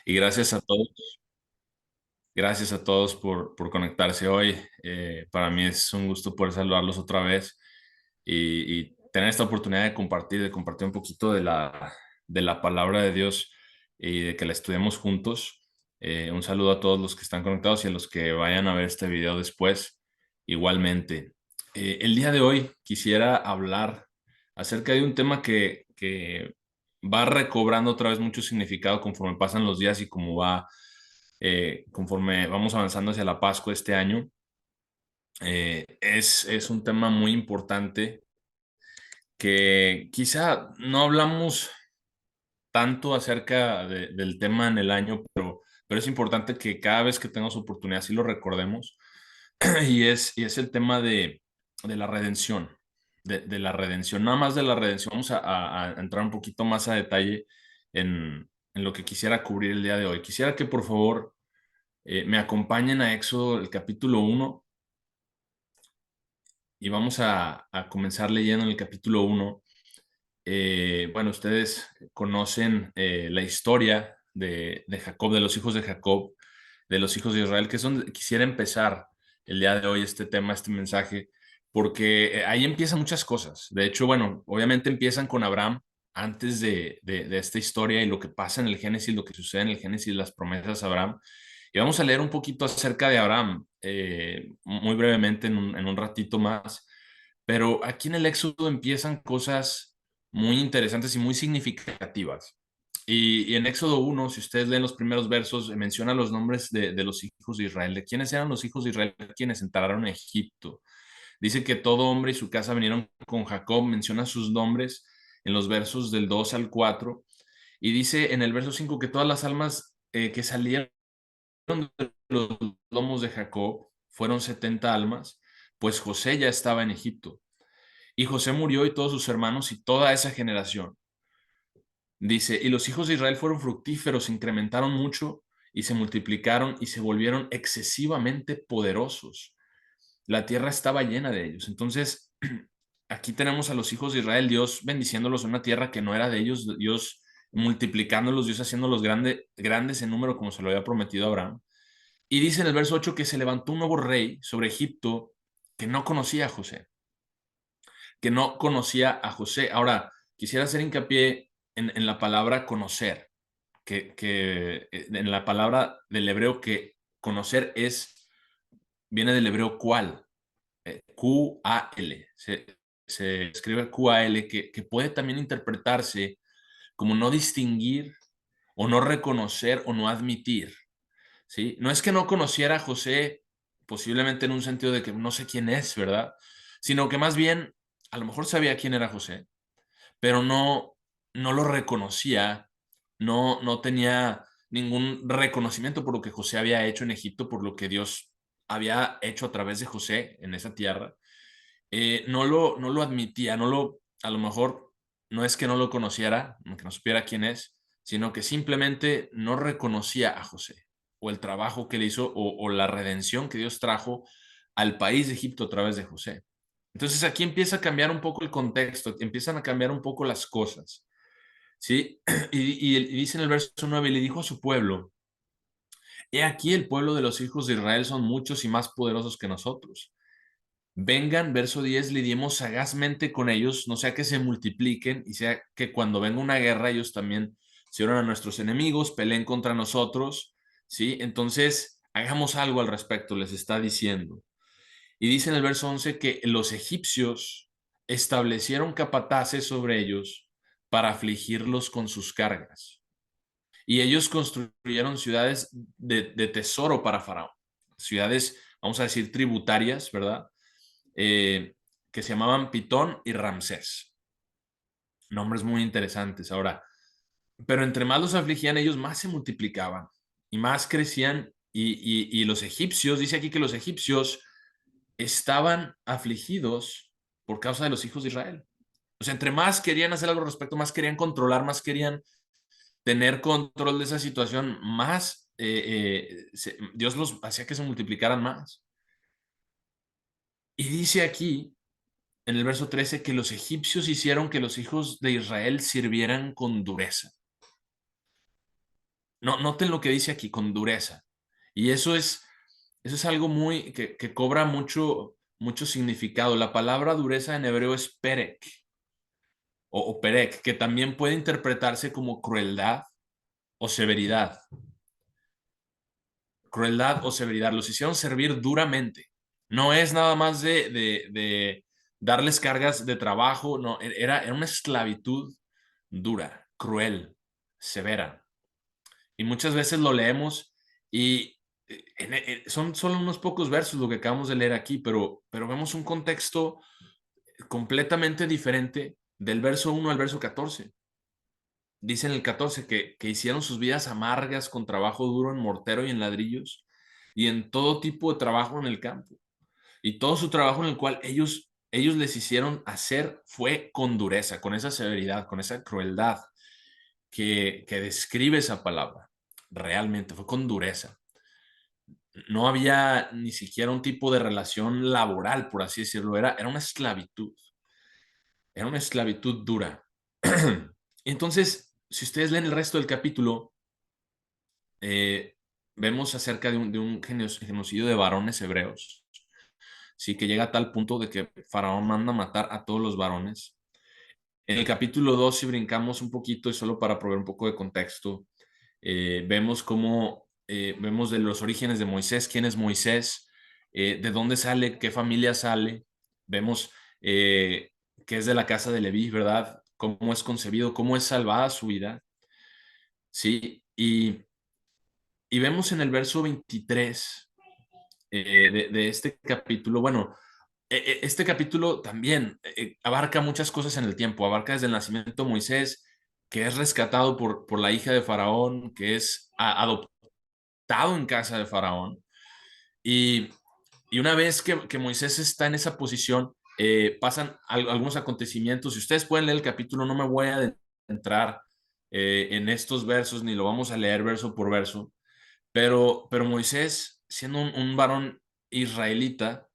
Y gracias a todos por conectarse hoy. Para mí es un gusto poder saludarlos otra vez y tener esta oportunidad de compartir un poquito de la palabra de Dios y de que la estudiemos juntos. Un saludo a todos los que están conectados y a los que vayan a ver este video después. Igualmente, el día de hoy quisiera hablar acerca de un tema que va recobrando otra vez mucho significado conforme pasan los días y como conforme vamos avanzando hacia la Pascua este año. Es un tema muy importante que quizá no hablamos tanto acerca del tema en el año, pero es importante que cada vez que tengamos oportunidad sí lo recordemos. Y es el tema de la redención, de la redención, nada más de la redención. Vamos a entrar un poquito más a detalle en lo que quisiera cubrir el día de hoy. Quisiera que por favor me acompañen a Éxodo, el capítulo 1, y vamos a comenzar leyendo en el capítulo 1. Bueno, ustedes conocen la historia de Jacob, de los hijos de Jacob, de los hijos de Israel, que es donde quisiera empezar el día de hoy este tema, este mensaje, porque ahí empiezan muchas cosas. De hecho, bueno, obviamente empiezan con Abraham antes de esta historia y lo que pasa en el Génesis, lo que sucede en el Génesis, las promesas a Abraham. Y vamos a leer un poquito acerca de Abraham, muy brevemente en un ratito más. Pero aquí en el Éxodo empiezan cosas muy interesantes y muy significativas. Y en Éxodo 1, si ustedes leen los primeros versos, menciona los nombres de los hijos de Israel. ¿De quiénes eran los hijos de Israel quienes entraron a Egipto? Dice que todo hombre y su casa vinieron con Jacob, menciona sus nombres en los versos del 2 al 4. Y dice en el verso 5 que todas las almas que salieron de los lomos de Jacob fueron 70 almas, pues José ya estaba en Egipto. Y José murió y todos sus hermanos y toda esa generación. Dice, y los hijos de Israel fueron fructíferos, se incrementaron mucho y se multiplicaron y se volvieron excesivamente poderosos. La tierra estaba llena de ellos. Entonces, aquí tenemos a los hijos de Israel, Dios bendiciéndolos en una tierra que no era de ellos, Dios multiplicándolos, Dios haciéndolos grandes en número como se lo había prometido a Abraham. Y dice en el verso 8 que se levantó un nuevo rey sobre Egipto que no conocía a José, que no conocía a José. Ahora, quisiera hacer hincapié en la palabra conocer, en la palabra del hebreo que conocer viene del hebreo cual, Q-A-L, se escribe Q-A-L, que puede también interpretarse como no distinguir o no reconocer o no admitir, ¿sí? No es que no conociera a José, posiblemente en un sentido de que no sé quién es, ¿verdad? Sino que más bien, a lo mejor sabía quién era José, pero no lo reconocía, no tenía ningún reconocimiento por lo que José había hecho en Egipto, por lo que Dios había hecho a través de José en esa tierra. No lo admitía, a lo mejor no es que no lo conociera, que no supiera quién es, sino que simplemente no reconocía a José o el trabajo que le hizo o la redención que Dios trajo al país de Egipto a través de José. Entonces aquí empieza a cambiar un poco el contexto, empiezan a cambiar un poco las cosas, ¿sí? Y dice en el verso 9, y le dijo a su pueblo, he aquí el pueblo de los hijos de Israel son muchos y más poderosos que nosotros. Vengan, verso 10, lidiemos sagazmente con ellos, no sea que se multipliquen y sea que cuando venga una guerra ellos también se unan a nuestros enemigos, peleen contra nosotros, ¿sí? Entonces, hagamos algo al respecto, les está diciendo. Y dice en el verso 11 que los egipcios establecieron capataces sobre ellos para afligirlos con sus cargas. Y ellos construyeron ciudades de tesoro para Faraón, ciudades, vamos a decir, tributarias, ¿verdad? Eh, que se llamaban Pitón y Ramsés. Nombres muy interesantes. Ahora, pero entre más los afligían, ellos más se multiplicaban y más crecían. Y los egipcios, dice aquí que los egipcios estaban afligidos por causa de los hijos de Israel. O sea, entre más querían hacer algo al respecto, más querían controlar, más querían tener control de esa situación, más Dios los hacía que se multiplicaran más. Y dice aquí, en el verso 13, que los egipcios hicieron que los hijos de Israel sirvieran con dureza. No, noten lo que dice aquí, con dureza. Y eso es algo muy que cobra mucho significado. La palabra dureza en hebreo es perek o perek, que también puede interpretarse como crueldad o severidad. Crueldad o severidad. Los hicieron servir duramente. No es nada más de darles cargas de trabajo, no, era una esclavitud dura, cruel, severa. Y muchas veces lo leemos y son solo unos pocos versos lo que acabamos de leer aquí, pero vemos un contexto completamente diferente del verso 1 al verso 14. Dice en el 14 que hicieron sus vidas amargas con trabajo duro en mortero y en ladrillos y en todo tipo de trabajo en el campo. Y todo su trabajo en el cual ellos les hicieron hacer fue con dureza, con esa severidad, con esa crueldad que describe esa palabra. Realmente fue con dureza. No había ni siquiera un tipo de relación laboral, por así decirlo. Era una esclavitud. Era una esclavitud dura. Entonces, si ustedes leen el resto del capítulo, eh, vemos acerca de un genocidio de varones hebreos, sí, que llega a tal punto de que Faraón manda matar a todos los varones. En el capítulo 2, si brincamos un poquito y solo para proveer un poco de contexto, vemos cómo, vemos de los orígenes de Moisés, quién es Moisés, de dónde sale, qué familia sale, vemos que es de la casa de Leví, ¿verdad? Cómo es concebido, cómo es salvada su vida, ¿sí? Y vemos en el verso 23 de este capítulo, bueno, este capítulo también abarca muchas cosas en el tiempo, abarca desde el nacimiento de Moisés, que es rescatado por la hija de Faraón, que es adoptado en casa de Faraón, y, y una vez que Moisés está en esa posición, pasan algunos acontecimientos, y ustedes pueden leer el capítulo, no me voy a entrar en estos versos, ni lo vamos a leer verso por verso, pero Moisés, siendo un varón israelita,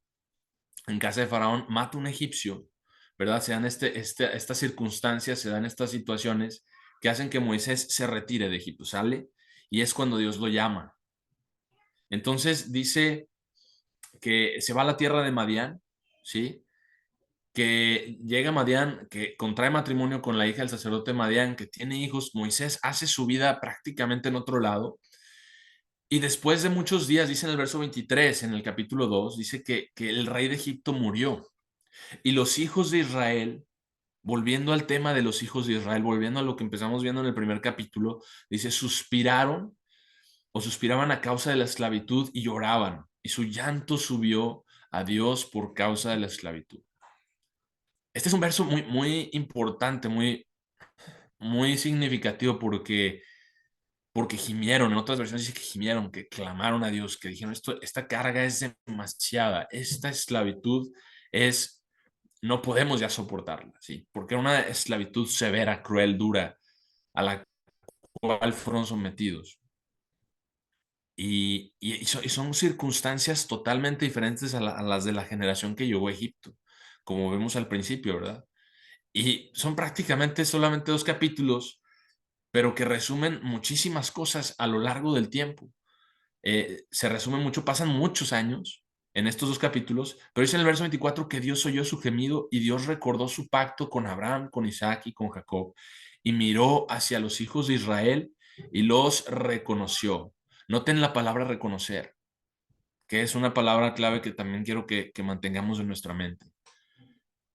en casa de Faraón, mata a un egipcio, ¿verdad? Se dan estas circunstancias, se dan estas situaciones que hacen que Moisés se retire de Egipto, sale, y es cuando Dios lo llama. Entonces dice que se va a la tierra de Madián, ¿sí? Que llega a Madián, que contrae matrimonio con la hija del sacerdote Madián, que tiene hijos. Moisés hace su vida prácticamente en otro lado. Y después de muchos días, dice en el verso 23, en el capítulo 2, dice que el rey de Egipto murió. Y los hijos de Israel, volviendo al tema de los hijos de Israel, volviendo a lo que empezamos viendo en el primer capítulo, dice, suspiraron o suspiraban a causa de la esclavitud y lloraban. Y su llanto subió a Dios por causa de la esclavitud. Este es un verso muy importante, muy significativo porque gimieron. En otras versiones dice que gimieron, que clamaron a Dios, que dijeron, esta carga es demasiada, esta esclavitud es no podemos ya soportarla, ¿sí? Porque era una esclavitud severa, cruel, dura, a la cual fueron sometidos. Y son circunstancias totalmente diferentes a las de la generación que llegó a Egipto, como vemos al principio, ¿verdad? Y son prácticamente solamente 2 capítulos, pero que resumen muchísimas cosas a lo largo del tiempo. Se resume mucho, pasan muchos años en estos 2 capítulos, pero dice en el verso 24 que Dios oyó su gemido y Dios recordó su pacto con Abraham, con Isaac y con Jacob, y miró hacia los hijos de Israel y los reconoció. Noten la palabra reconocer, que es una palabra clave que también quiero que mantengamos en nuestra mente.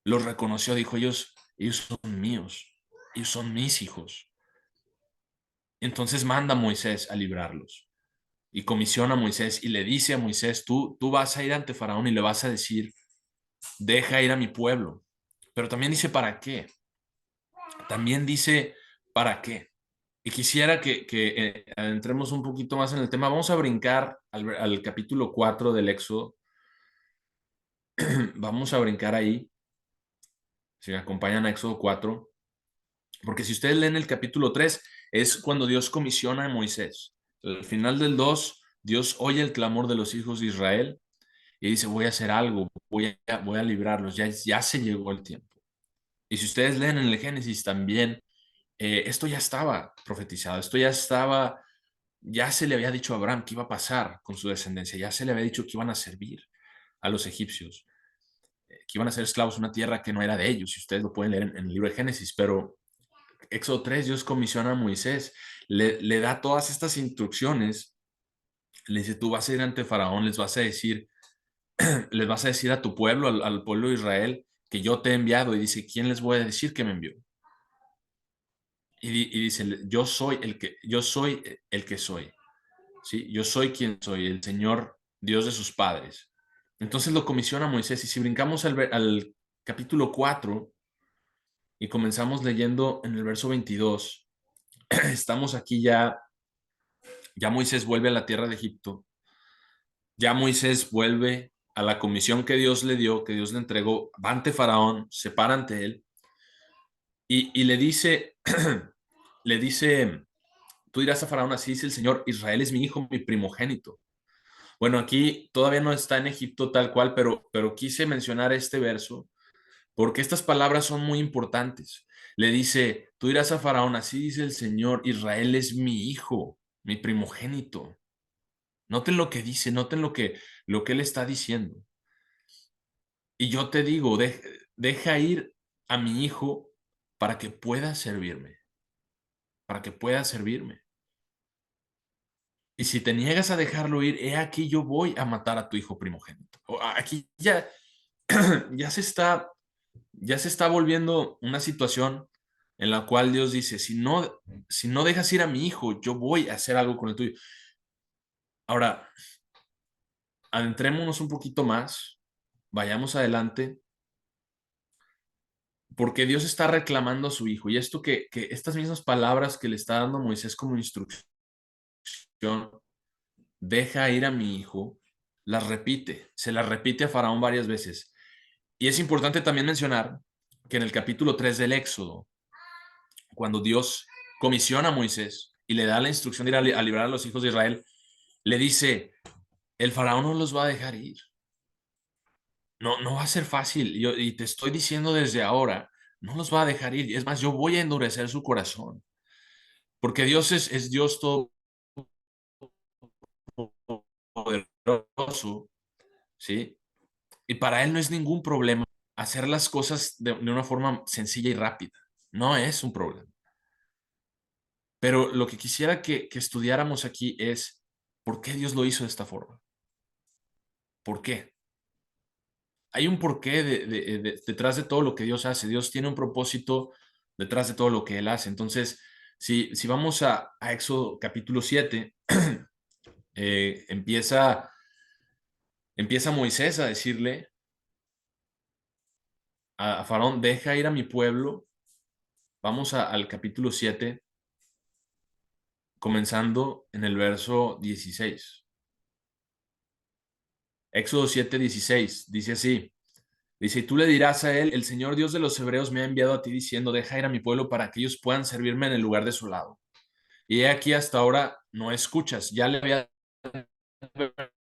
Los reconoció, dijo, ellos son míos, ellos son mis hijos. Entonces manda a Moisés a librarlos. Y comisiona a Moisés y le dice a Moisés, tú vas a ir ante Faraón y le vas a decir, deja ir a mi pueblo. Pero también dice, ¿para qué? También dice, ¿para qué? Y quisiera que entremos un poquito más en el tema. Vamos a brincar al capítulo 4 del Éxodo. Vamos a brincar ahí, si me acompañan a Éxodo 4, porque si ustedes leen el capítulo 3, es cuando Dios comisiona a Moisés. Al final del 2, Dios oye el clamor de los hijos de Israel y dice, voy a hacer algo, voy a librarlos, ya se llegó el tiempo. Y si ustedes leen en el Génesis también, esto ya estaba profetizado, esto ya estaba ya se le había dicho a Abraham que iba a pasar con su descendencia, ya se le había dicho que iban a servir a los egipcios, que iban a ser esclavos en una tierra que no era de ellos, y ustedes lo pueden leer en el libro de Génesis, pero Éxodo 3, Dios comisiona a Moisés, le da todas estas instrucciones, le dice, tú vas a ir ante Faraón, les vas a decir a tu pueblo, al pueblo de Israel, que yo te he enviado, y dice, ¿quién les voy a decir que me envió? Y dice, yo soy el que soy, ¿sí? Yo soy quien soy, el Señor Dios de sus padres. Entonces lo comisiona a Moisés, y si brincamos al capítulo 4 y comenzamos leyendo en el verso 22, estamos aquí ya Moisés vuelve a la tierra de Egipto, ya Moisés vuelve a la comisión que Dios le dio, que Dios le entregó, va ante Faraón, se para ante él, y le dice, tú dirás a Faraón, así dice el Señor, Israel es mi hijo, mi primogénito. Bueno, aquí todavía no está en Egipto tal cual, pero quise mencionar este verso porque estas palabras son muy importantes. Le dice, tú dirás a Faraón, así dice el Señor, Israel es mi hijo, mi primogénito. Noten lo que dice, noten lo que él está diciendo. Y yo te digo, deja ir a mi hijo para que pueda servirme, para que pueda servirme. Y si te niegas a dejarlo ir, he aquí yo voy a matar a tu hijo primogénito. Aquí ya ya se está volviendo una situación en la cual Dios dice, si no dejas ir a mi hijo, yo voy a hacer algo con el tuyo. Ahora, adentrémonos un poquito más, vayamos adelante, porque Dios está reclamando a su hijo. Y esto que estas mismas palabras que le está dando Moisés como instrucción, deja ir a mi hijo, las repite, se las repite a Faraón varias veces. Y es importante también mencionar que en el capítulo 3 del Éxodo, cuando Dios comisiona a Moisés y le da la instrucción de ir a librar a los hijos de Israel, le dice, el faraón no los va a dejar ir. No, no va a ser fácil. Y te estoy diciendo desde ahora, no los va a dejar ir. Es más, yo voy a endurecer su corazón. Porque Dios es Dios todopoderoso, ¿sí? Y para Él no es ningún problema hacer las cosas de una forma sencilla y rápida. No es un problema. Pero lo que quisiera que estudiáramos aquí es por qué Dios lo hizo de esta forma. ¿Por qué? Hay un porqué detrás de todo lo que Dios hace. Dios tiene un propósito detrás de todo lo que Él hace. Entonces, si vamos a Éxodo capítulo 7, empieza Moisés a decirle a Faraón, deja ir a mi pueblo. Vamos al capítulo 7, comenzando en el verso 16. Éxodo 7:16 dice así. Dice, y tú le dirás a él, el Señor Dios de los hebreos me ha enviado a ti diciendo, deja ir a mi pueblo para que ellos puedan servirme en el lugar de su lado. Y he aquí hasta ahora no escuchas. Ya le había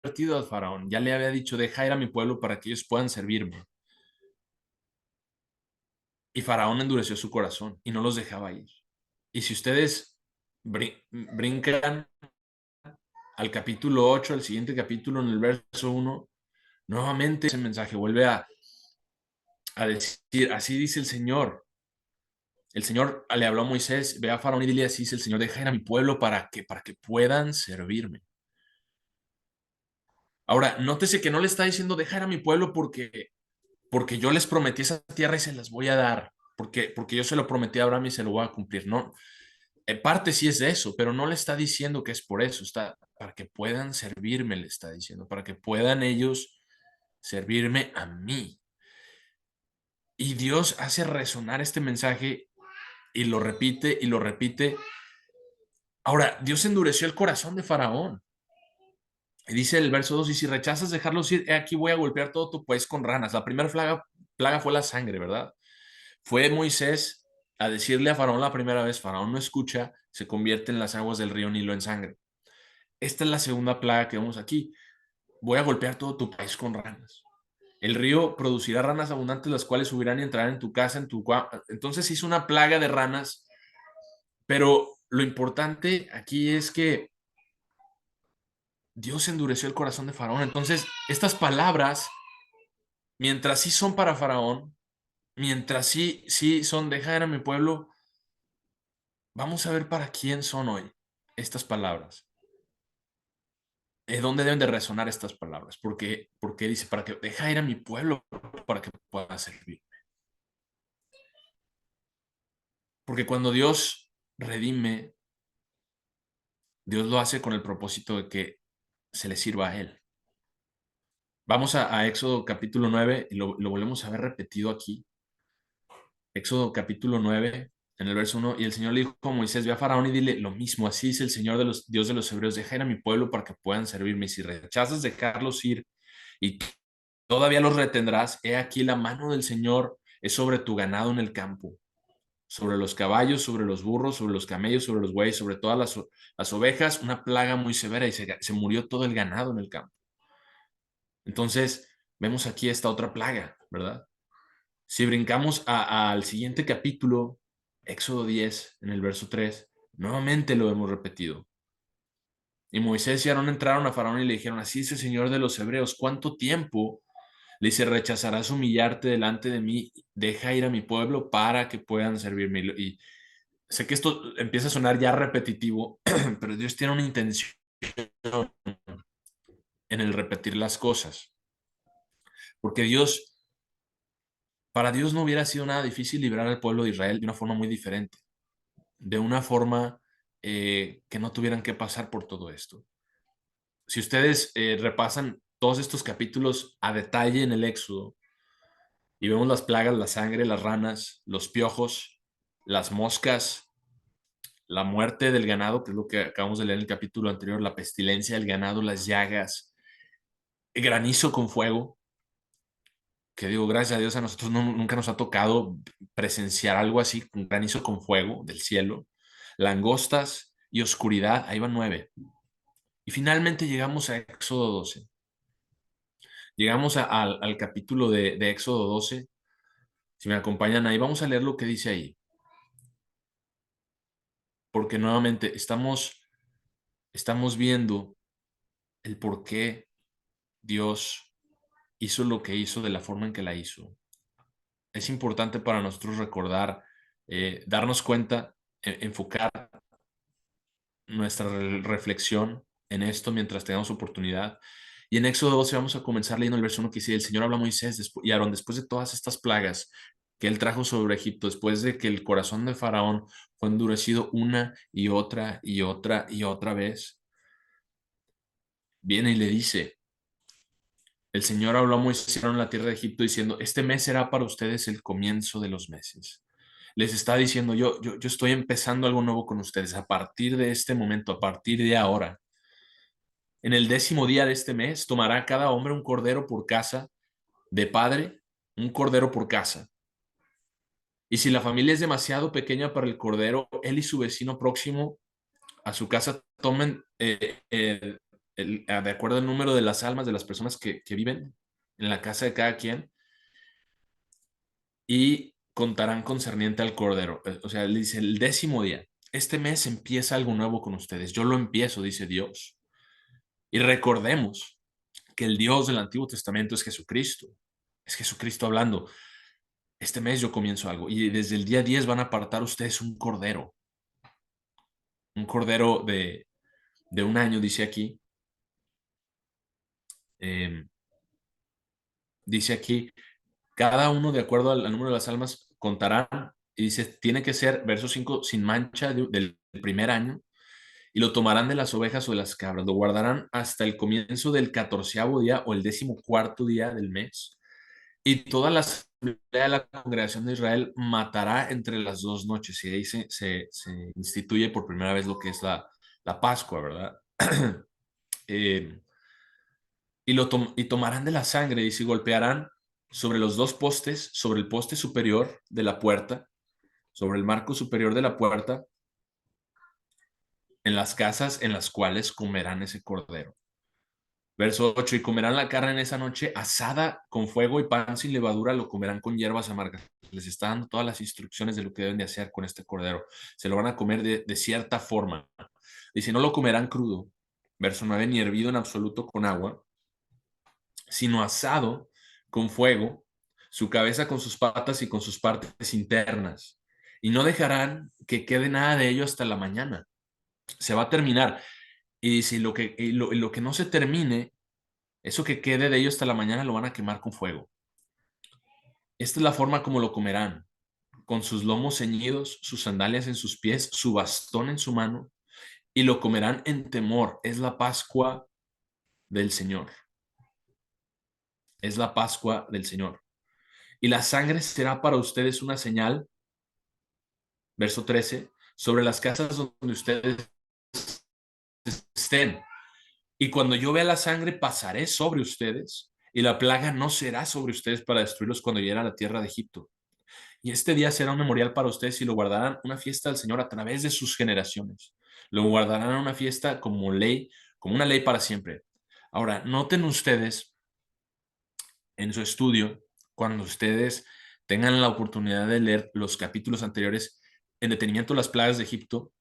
advertido al faraón, ya le había dicho, deja ir a mi pueblo para que ellos puedan servirme. Y Faraón endureció su corazón y no los dejaba ir. Y si ustedes brincan al capítulo 8, al siguiente capítulo, en el verso 1, nuevamente ese mensaje vuelve a decir, así dice el Señor. El Señor le habló a Moisés, ve a Faraón y dile, así dice el Señor, deja ir a mi pueblo para que puedan servirme. Ahora, nótese que no le está diciendo, deja ir a mi pueblo porque yo les prometí esa tierra y se las voy a dar, porque yo se lo prometí a Abraham y se lo voy a cumplir. No, en parte sí es de eso, pero no le está diciendo que es por eso, está para que puedan servirme, le está diciendo, para que puedan ellos servirme a mí. Y Dios hace resonar este mensaje y lo repite y lo repite. Ahora, Dios endureció el corazón de Faraón. Y dice el verso 2, y si rechazas dejarlos ir, aquí voy a golpear todo tu país con ranas. La primera plaga fue la sangre, ¿verdad? Fue Moisés a decirle a Faraón la primera vez, Faraón no escucha, se convierte en las aguas del río Nilo en sangre. Esta es la segunda plaga que vemos aquí. Voy a golpear todo tu país con ranas. El río producirá ranas abundantes, las cuales subirán y entrarán en tu casa, Entonces hizo una plaga de ranas, pero lo importante aquí es que Dios endureció el corazón de Faraón. Entonces, estas palabras, mientras sí son para Faraón, mientras sí son, deja ir a mi pueblo, vamos a ver para quién son hoy estas palabras. ¿Dónde deben de resonar estas palabras? Porque dice, para que deja ir a mi pueblo, para que pueda servir. Porque cuando Dios redime, Dios lo hace con el propósito de que se le sirva a Él. Vamos a Éxodo capítulo 9 y lo volvemos a ver repetido aquí. Éxodo capítulo 9, en el verso 1, y el Señor le dijo a Moisés, ve a Faraón y dile lo mismo, así dice el Señor de los Dios de los hebreos, deja ir a mi pueblo para que puedan servirme, y si rechazas dejarlos ir y todavía los retendrás, he aquí la mano del Señor es sobre tu ganado en el campo, sobre los caballos, sobre los burros, sobre los camellos, sobre los bueyes, sobre todas las ovejas, una plaga muy severa y se murió todo el ganado en el campo. Entonces, vemos aquí esta otra plaga, ¿verdad? Si brincamos al siguiente capítulo, Éxodo 10, en el verso 3, nuevamente lo hemos repetido. Y Moisés y Aarón entraron a Faraón y le dijeron, así es el Señor de los hebreos, ¿cuánto tiempo? Le dice, rechazarás humillarte delante de mí, deja ir a mi pueblo para que puedan servirme. Y sé que esto empieza a sonar ya repetitivo, pero Dios tiene una intención en el repetir las cosas. Porque para Dios no hubiera sido nada difícil librar al pueblo de Israel de una forma muy diferente, de una forma que no tuvieran que pasar por todo esto. Si ustedes repasan todos estos capítulos a detalle en el Éxodo y vemos las plagas, la sangre, las ranas, los piojos, las moscas, la muerte del ganado, que es lo que acabamos de leer en el capítulo anterior, la pestilencia del ganado, las llagas, el granizo con fuego, que digo, gracias a Dios a nosotros nunca nos ha tocado presenciar algo así, un granizo con fuego del cielo, langostas y oscuridad, ahí van 9. Y finalmente llegamos a Éxodo 12. Llegamos al capítulo de Éxodo 12. Si me acompañan ahí, vamos a leer lo que dice ahí. Porque nuevamente estamos viendo el por qué Dios hizo lo que hizo de la forma en que la hizo. Es importante para nosotros recordar, darnos cuenta, enfocar nuestra reflexión en esto mientras tengamos oportunidad. Y en Éxodo 12 vamos a comenzar leyendo el verso 1 que dice, el Señor habla a Moisés y Aarón después de todas estas plagas que él trajo sobre Egipto, después de que el corazón de Faraón fue endurecido una y otra y otra y otra vez, viene y le dice, el Señor habló a Moisés en la tierra de Egipto diciendo, este mes será para ustedes el comienzo de los meses. Les está diciendo, yo estoy empezando algo nuevo con ustedes a partir de este momento, a partir de ahora. En el 10º día de este mes tomará cada hombre un cordero por casa de padre, un cordero por casa. Y si la familia es demasiado pequeña para el cordero, él y su vecino próximo a su casa tomen, de acuerdo al número de las almas de las personas que viven en la casa de cada quien, y contarán concerniente al cordero. O sea, él dice, el 10º día, este mes empieza algo nuevo con ustedes. Yo lo empiezo, dice Dios. Y recordemos que el Dios del Antiguo Testamento es Jesucristo. Es Jesucristo hablando. Este mes yo comienzo algo. Y desde el día 10 van a apartar ustedes un cordero. Un cordero de un año, dice aquí. Eh, dice aquí, cada uno de acuerdo al número de las almas contarán. Y dice, tiene que ser, verso 5, sin mancha del primer año. Y lo tomarán de las ovejas o de las cabras. Lo guardarán hasta el comienzo del 14º día o el 14º día del mes. Y toda la asamblea de la congregación de Israel matará entre las 2 noches. Y ahí se instituye por primera vez lo que es la Pascua, ¿verdad? eh, y tomarán de la sangre y se golpearán sobre los 2 postes, sobre el poste superior de la puerta, sobre el marco superior de la puerta, en las casas en las cuales comerán ese cordero. Verso 8, y comerán la carne en esa noche asada con fuego y pan sin levadura, lo comerán con hierbas amargas. Les está dando todas las instrucciones de lo que deben de hacer con este cordero. Se lo van a comer de cierta forma. Dice, no lo comerán crudo. Verso 9, ni hervido en absoluto con agua, sino asado con fuego, su cabeza con sus patas y con sus partes internas. Y no dejarán que quede nada de ello hasta la mañana. Se va a terminar. Y si lo que no se termine, eso que quede de ello hasta la mañana lo van a quemar con fuego. Esta es la forma como lo comerán, con sus lomos ceñidos, sus sandalias en sus pies, su bastón en su mano, y lo comerán en temor. Es la Pascua del Señor. Es la Pascua del Señor. Y la sangre será para ustedes una señal, verso 13, sobre las casas donde ustedes estén. Y cuando yo vea la sangre, pasaré sobre ustedes, y la plaga no será sobre ustedes para destruirlos cuando llegue a la tierra de Egipto. Y este día será un memorial para ustedes y lo guardarán una fiesta del Señor a través de sus generaciones. Lo guardarán una fiesta como ley, como una ley para siempre. Ahora, noten ustedes en su estudio, cuando ustedes tengan la oportunidad de leer los capítulos anteriores en detenimiento las plagas de Egipto,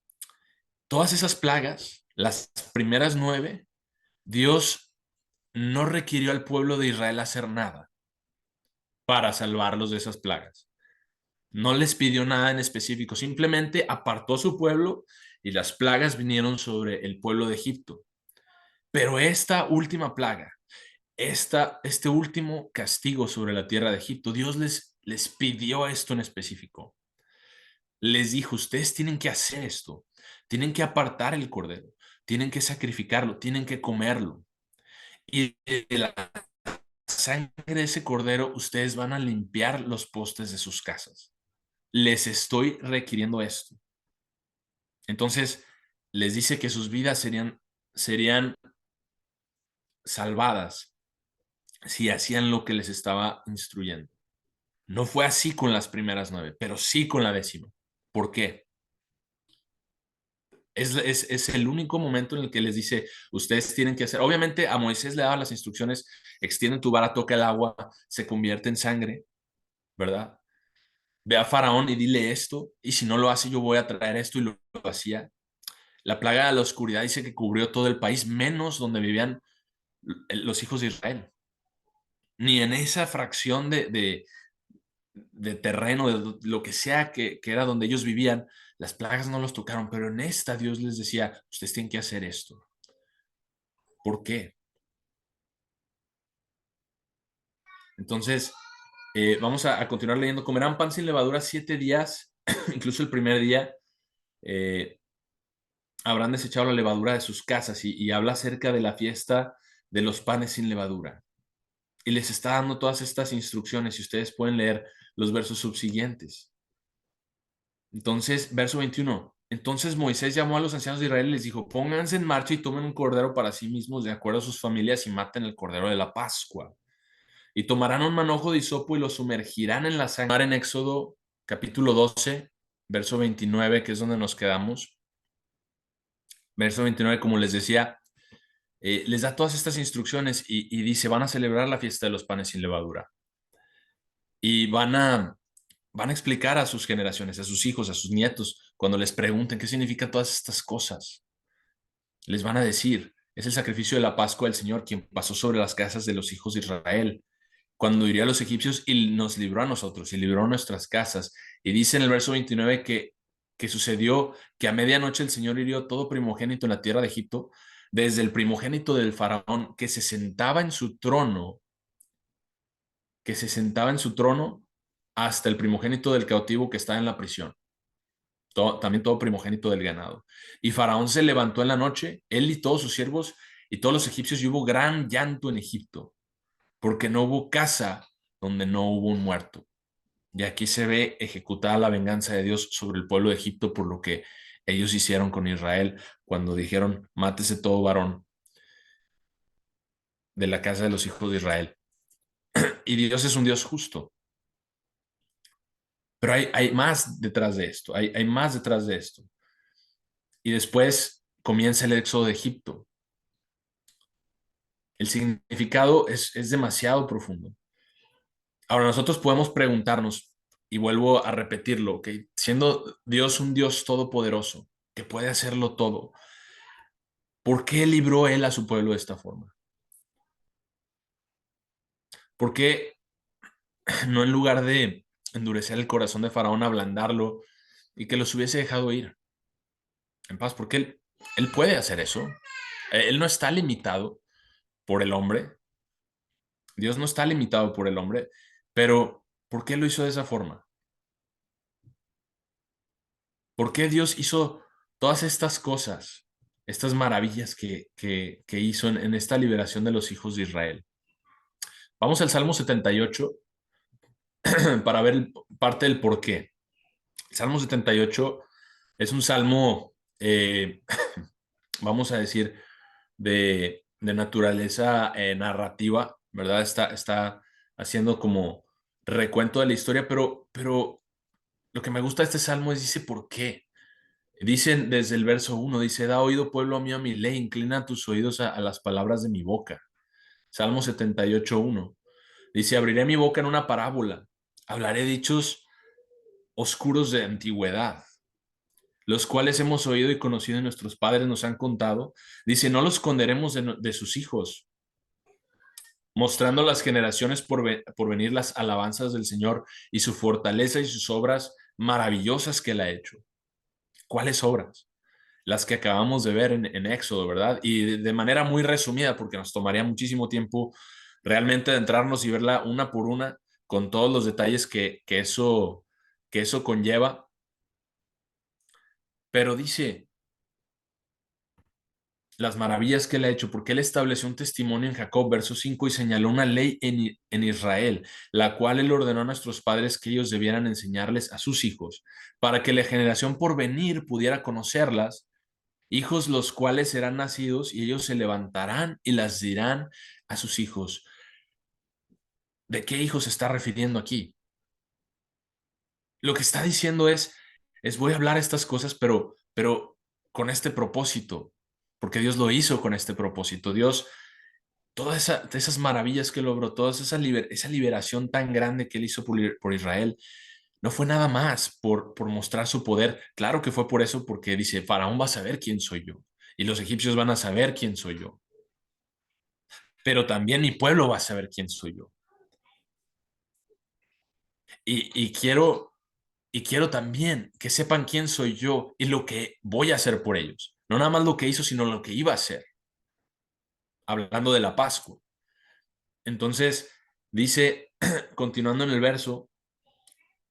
todas esas plagas, las primeras 9, Dios no requirió al pueblo de Israel hacer nada para salvarlos de esas plagas. No les pidió nada en específico, simplemente apartó a su pueblo y las plagas vinieron sobre el pueblo de Egipto. Pero esta última plaga, este último castigo sobre la tierra de Egipto, Dios les pidió esto en específico. Les dijo, ustedes tienen que hacer esto, tienen que apartar el cordero, tienen que sacrificarlo, tienen que comerlo. Y de la sangre de ese cordero, ustedes van a limpiar los postes de sus casas. Les estoy requiriendo esto. Entonces, les dice que sus vidas serían salvadas si hacían lo que les estaba instruyendo. No fue así con las primeras 9, pero sí con la 10ª. ¿Por qué? Es el único momento en el que les dice, ustedes tienen que hacer, obviamente a Moisés le daba las instrucciones, extiende tu vara, toca el agua, se convierte en sangre, ¿verdad? Ve a Faraón y dile esto, y si no lo hace, yo voy a traer esto, y lo hacía. La plaga de la oscuridad dice que cubrió todo el país, menos donde vivían los hijos de Israel. Ni en esa fracción de terreno, de lo que sea que era donde ellos vivían, las plagas no los tocaron, pero en esta Dios les decía, ustedes tienen que hacer esto. ¿Por qué? Entonces, vamos a continuar leyendo. Comerán pan sin levadura 7 días, incluso el primer día habrán desechado la levadura de sus casas y habla acerca de la fiesta de los panes sin levadura. Y les está dando todas estas instrucciones y ustedes pueden leer los versos subsiguientes. Entonces, verso 21. Entonces Moisés llamó a los ancianos de Israel y les dijo, pónganse en marcha y tomen un cordero para sí mismos de acuerdo a sus familias y maten el cordero de la Pascua. Y tomarán un manojo de hisopo y lo sumergirán en la sangre. En Éxodo capítulo 12, verso 29, que es donde nos quedamos. Verso 29, como les decía, les da todas estas instrucciones y dice, van a celebrar la fiesta de los panes sin levadura. Y van a explicar a sus generaciones, a sus hijos, a sus nietos, cuando les pregunten qué significan todas estas cosas. Les van a decir, es el sacrificio de la Pascua del Señor quien pasó sobre las casas de los hijos de Israel, cuando hirió a los egipcios y nos libró a nosotros y libró a nuestras casas. Y dice en el verso 29 que sucedió que a medianoche el Señor hirió todo primogénito en la tierra de Egipto, desde el primogénito del faraón que se sentaba en su trono, hasta el primogénito del cautivo que está en la prisión. También todo primogénito del ganado. Y Faraón se levantó en la noche, él y todos sus siervos y todos los egipcios, y hubo gran llanto en Egipto, porque no hubo casa donde no hubo un muerto. Y aquí se ve ejecutada la venganza de Dios sobre el pueblo de Egipto por lo que ellos hicieron con Israel cuando dijeron, mátese todo varón de la casa de los hijos de Israel. Y Dios es un Dios justo. Pero hay más detrás de esto, hay más detrás de esto. Y después comienza el éxodo de Egipto. El significado es demasiado profundo. Ahora nosotros podemos preguntarnos, y vuelvo a repetirlo, que siendo Dios un Dios todopoderoso, que puede hacerlo todo, ¿Por qué libró él a su pueblo de esta forma? ¿Por qué no, en lugar de endurecer el corazón de Faraón, ablandarlo y que los hubiese dejado ir en paz? Porque él puede hacer eso. Él no está limitado por el hombre. Dios no está limitado por el hombre, pero ¿por qué lo hizo de esa forma? ¿Por qué Dios hizo todas estas cosas, estas maravillas que hizo en esta liberación de los hijos de Israel? Vamos al Salmo 78 para ver parte del por qué. El Salmo 78 es un salmo, vamos a decir, de naturaleza narrativa, ¿verdad? Está haciendo como recuento de la historia, pero lo que me gusta de este salmo es, dice, ¿por qué? Dicen desde el verso 1, dice, da oído pueblo mío a mi ley, inclina tus oídos a las palabras de mi boca. Salmo 78:1. Dice, abriré mi boca en una parábola, hablaré dichos oscuros de antigüedad, los cuales hemos oído y conocido y nuestros padres nos han contado. Dice, no los esconderemos de sus hijos, mostrando a las generaciones por venir las alabanzas del Señor y su fortaleza y sus obras maravillosas que él ha hecho. ¿Cuáles obras? Las que acabamos de ver en Éxodo, ¿verdad? Y de manera muy resumida, porque nos tomaría muchísimo tiempo realmente adentrarnos y verla una por una, con todos los detalles que eso conlleva. Pero dice las maravillas que él ha hecho, porque él estableció un testimonio en Jacob, verso 5, y señaló una ley en Israel, la cual él ordenó a nuestros padres que ellos debieran enseñarles a sus hijos, para que la generación por venir pudiera conocerlas, hijos los cuales serán nacidos y ellos se levantarán y las dirán a sus hijos. ¿De qué hijos se está refiriendo aquí? Lo que está diciendo es voy a hablar estas cosas, pero con este propósito, porque Dios lo hizo con este propósito. Dios, esas maravillas que logró, toda esa liberación tan grande que él hizo por Israel, no fue nada más por mostrar su poder. Claro que fue por eso, porque dice, Faraón va a saber quién soy yo y los egipcios van a saber quién soy yo, pero también mi pueblo va a saber quién soy yo. Y quiero también que sepan quién soy yo y lo que voy a hacer por ellos. No nada más lo que hizo, sino lo que iba a hacer, hablando de la Pascua. Entonces, dice, continuando en el verso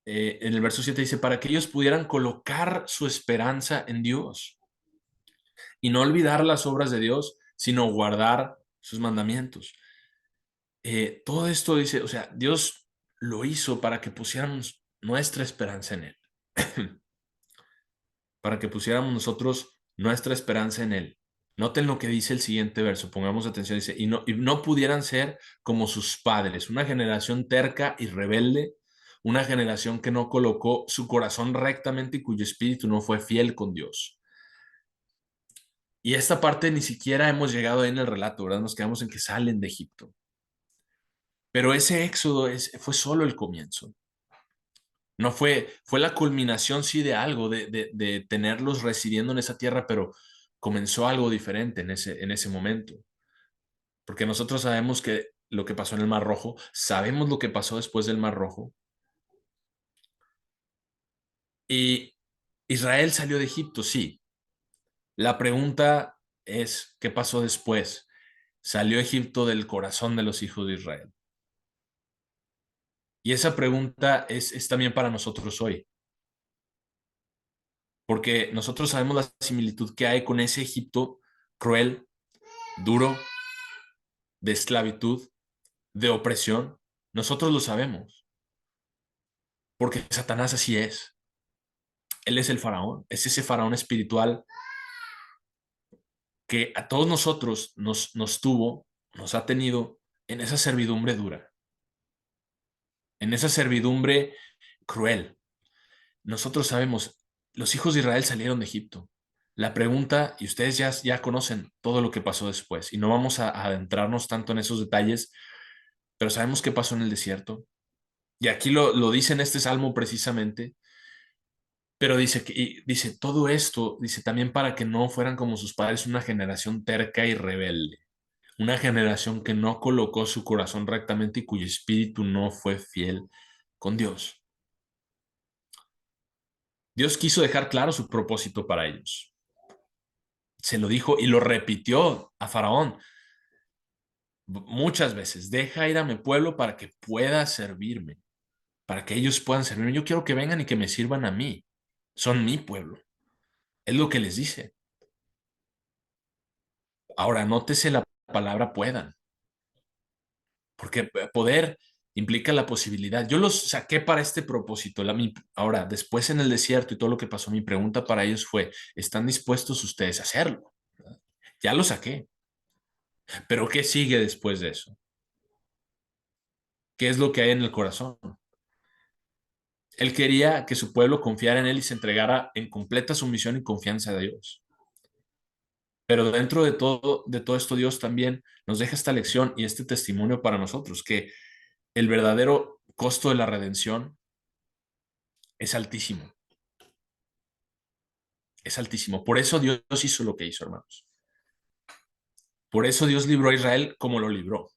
7 dice, para que ellos pudieran colocar su esperanza en Dios y no olvidar las obras de Dios, sino guardar sus mandamientos. Todo esto dice, o sea, Dios lo hizo para que pusiéramos nuestra esperanza en Él, para que pusiéramos nosotros nuestra esperanza en Él. Noten lo que dice el siguiente verso, pongamos atención, dice, y no pudieran ser como sus padres, una generación terca y rebelde, una generación que no colocó su corazón rectamente y cuyo espíritu no fue fiel con Dios. Y esta parte ni siquiera hemos llegado ahí en el relato, ¿verdad? Nos quedamos en que salen de Egipto. Pero ese éxodo fue solo el comienzo. No fue la culminación, sí, de algo, de tenerlos residiendo en esa tierra, pero comenzó algo diferente en ese momento. Porque nosotros sabemos que lo que pasó en el Mar Rojo, sabemos lo que pasó después del Mar Rojo. Y Israel salió de Egipto, sí. La pregunta es, ¿qué pasó después? Salió Egipto del corazón de los hijos de Israel. Y esa pregunta es también para nosotros hoy, porque nosotros sabemos la similitud que hay con ese Egipto cruel, duro, de esclavitud, de opresión. Nosotros lo sabemos, porque Satanás así es. Él es el faraón, es ese faraón espiritual que a todos nosotros nos ha tenido en esa servidumbre dura, en esa servidumbre cruel. Nosotros sabemos, los hijos de Israel salieron de Egipto. La pregunta, y ustedes ya conocen todo lo que pasó después, y no vamos a adentrarnos tanto en esos detalles, pero sabemos qué pasó en el desierto. Y aquí lo dice en este salmo precisamente, Pero dice que, y dice todo esto, dice también para que no fueran como sus padres, una generación terca y rebelde, una generación que no colocó su corazón rectamente y cuyo espíritu no fue fiel con Dios. Dios quiso dejar claro su propósito para ellos. Se lo dijo y lo repitió a Faraón muchas veces. Deja ir a mi pueblo para que pueda servirme, para que ellos puedan servirme. Yo quiero que vengan y que me sirvan a mí. Son mi pueblo. Es lo que les dice. Ahora, nótese la palabra puedan, porque poder implica la posibilidad. Yo los saqué para este propósito. Ahora, después en el desierto y todo lo que pasó, mi pregunta para ellos fue, ¿están dispuestos ustedes a hacerlo? Ya lo saqué, pero ¿qué sigue después de eso? ¿Qué es lo que hay en el corazón? Él quería que su pueblo confiara en él y se entregara en completa sumisión y confianza a Dios. Pero dentro de todo esto, Dios también nos deja esta lección y este testimonio para nosotros, que el verdadero costo de la redención es altísimo. Es altísimo. Por eso Dios hizo lo que hizo, hermanos. Por eso Dios libró a Israel como lo libró.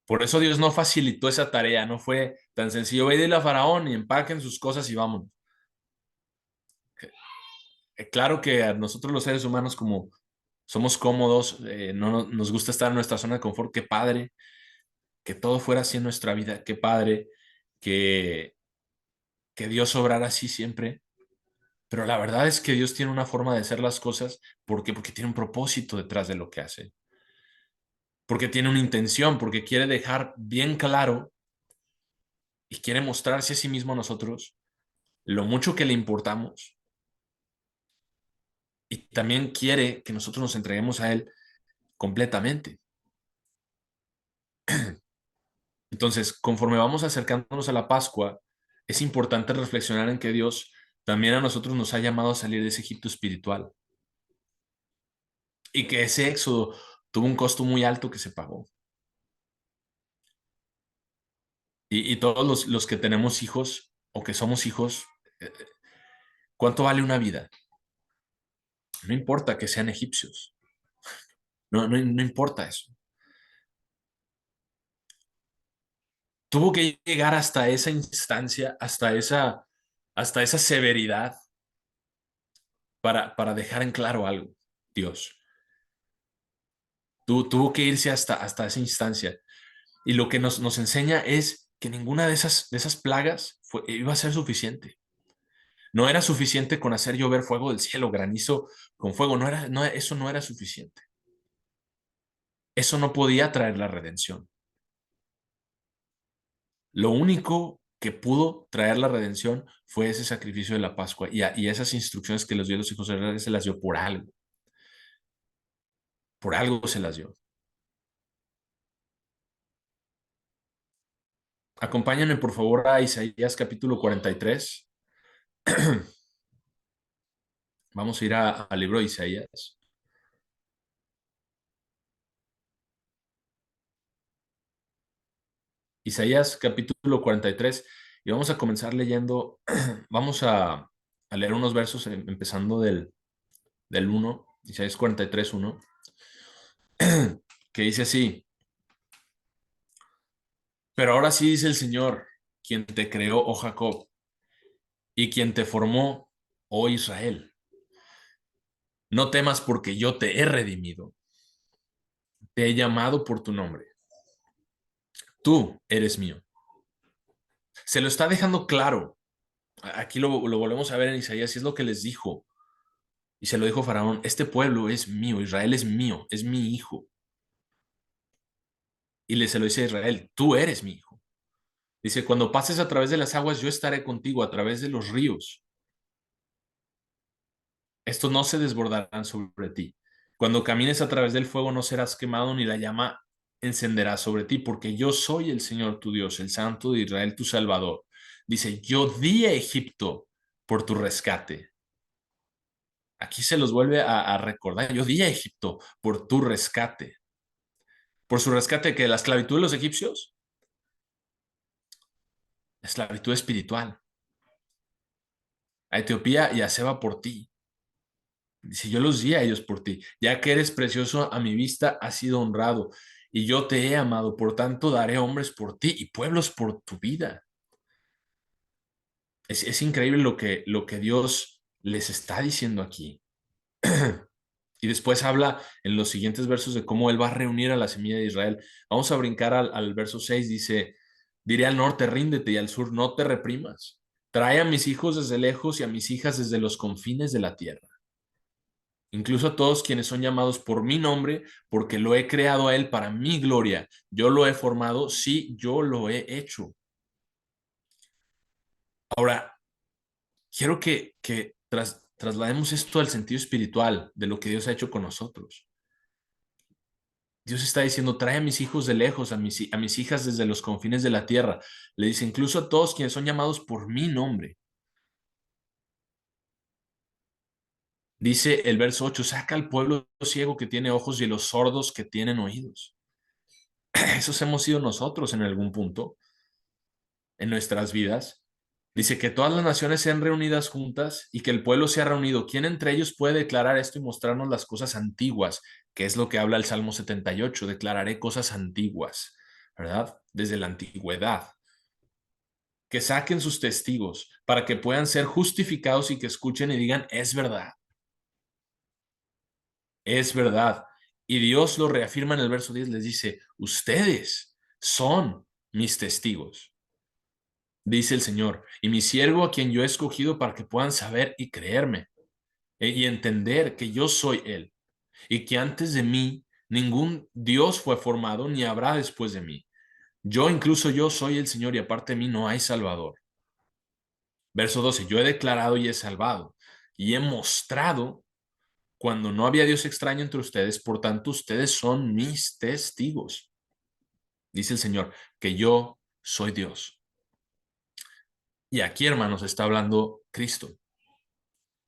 Por eso Dios no facilitó esa tarea, no fue tan sencillo. Ve y dile a Faraón y empaquen sus cosas y vámonos. Claro que a nosotros los seres humanos, como somos cómodos, no nos gusta estar en nuestra zona de confort, qué padre, que todo fuera así en nuestra vida, qué padre, que, que Dios obrara así siempre. Pero la verdad es que Dios tiene una forma de hacer las cosas. ¿Por qué? Porque tiene un propósito detrás de lo que hace. Porque tiene una intención, porque quiere dejar bien claro y quiere mostrarse a sí mismo a nosotros lo mucho que le importamos y también quiere que nosotros nos entreguemos a Él completamente. Entonces, conforme vamos acercándonos a la Pascua, es importante reflexionar en que Dios también a nosotros nos ha llamado a salir de ese Egipto espiritual y que ese éxodo tuvo un costo muy alto que se pagó. Y todos los que tenemos hijos o que somos hijos, ¿cuánto vale una vida? No importa que sean egipcios, no importa eso. Tuvo que llegar hasta esa instancia, hasta esa severidad para dejar en claro algo, Dios. Tuvo que irse hasta esa instancia. Y lo que nos enseña es que ninguna de esas plagas iba a ser suficiente. No era suficiente con hacer llover fuego del cielo, granizo con fuego. Eso no era suficiente. Eso no podía traer la redención. Lo único que pudo traer la redención fue ese sacrificio de la Pascua y esas instrucciones que les dio a los hijos de Israel se las dio por algo se las dio. Acompáñenme por favor a Isaías capítulo 43. Vamos a ir al libro de Isaías. Isaías capítulo 43 y vamos a comenzar leyendo, vamos a leer unos versos empezando del 1, Isaías 43, 1, que dice así, pero ahora sí dice el Señor, quien te creó, oh Jacob, y quien te formó, oh Israel. No temas porque yo te he redimido, te he llamado por tu nombre, tú eres mío. Se lo está dejando claro. Aquí lo volvemos a ver en Isaías y es lo que les dijo. Y se lo dijo Faraón, este pueblo es mío, Israel es mío, es mi hijo. Y se lo dice a Israel, tú eres mi hijo. Dice, cuando pases a través de las aguas, yo estaré contigo, a través de los ríos. Estos no se desbordarán sobre ti. Cuando camines a través del fuego, no serás quemado, ni la llama encenderá sobre ti, porque yo soy el Señor tu Dios, el Santo de Israel, tu Salvador. Dice, yo di a Egipto por tu rescate. Aquí se los vuelve a recordar. Yo di a Egipto por tu rescate. Por su rescate que la esclavitud de los egipcios, la esclavitud espiritual. a Etiopía y a Seba por ti. Dice, yo los di a ellos por ti, ya que eres precioso a mi vista, has sido honrado, y yo te he amado, por tanto daré hombres por ti y pueblos por tu vida. Es increíble lo que Dios les está diciendo aquí. Y después habla en los siguientes versos de cómo Él va a reunir a la semilla de Israel. Vamos a brincar al verso 6, dice, diré al norte, ríndete, y al sur, no te reprimas. Trae a mis hijos desde lejos y a mis hijas desde los confines de la tierra. Incluso a todos quienes son llamados por mi nombre, porque lo he creado a Él para mi gloria. Yo lo he formado, sí, yo lo he hecho. Ahora, quiero que traslademos esto al sentido espiritual de lo que Dios ha hecho con nosotros. Dios está diciendo, trae a mis hijos de lejos, a mis hijas desde los confines de la tierra. Le dice, incluso a todos quienes son llamados por mi nombre. Dice el verso 8, saca al pueblo ciego que tiene ojos y los sordos que tienen oídos. Esos hemos sido nosotros en algún punto en nuestras vidas. Dice que todas las naciones sean reunidas juntas y que el pueblo sea reunido. ¿Quién entre ellos puede declarar esto y mostrarnos las cosas antiguas? Que es lo que habla el Salmo 78. Declararé cosas antiguas, ¿verdad? Desde la antigüedad. Que saquen sus testigos para que puedan ser justificados y que escuchen y digan, es verdad, es verdad. Y Dios lo reafirma en el verso 10, les dice, ustedes son mis testigos, dice el Señor, y mi siervo a quien yo he escogido para que puedan saber y creerme y entender que yo soy Él y que antes de mí ningún Dios fue formado ni habrá después de mí. Yo, incluso yo, soy el Señor y aparte de mí no hay Salvador. Verso 12, yo he declarado y he salvado y he mostrado cuando no había Dios extraño entre ustedes, por tanto ustedes son mis testigos. Dice el Señor, que yo soy Dios. Y aquí, hermanos, está hablando Cristo.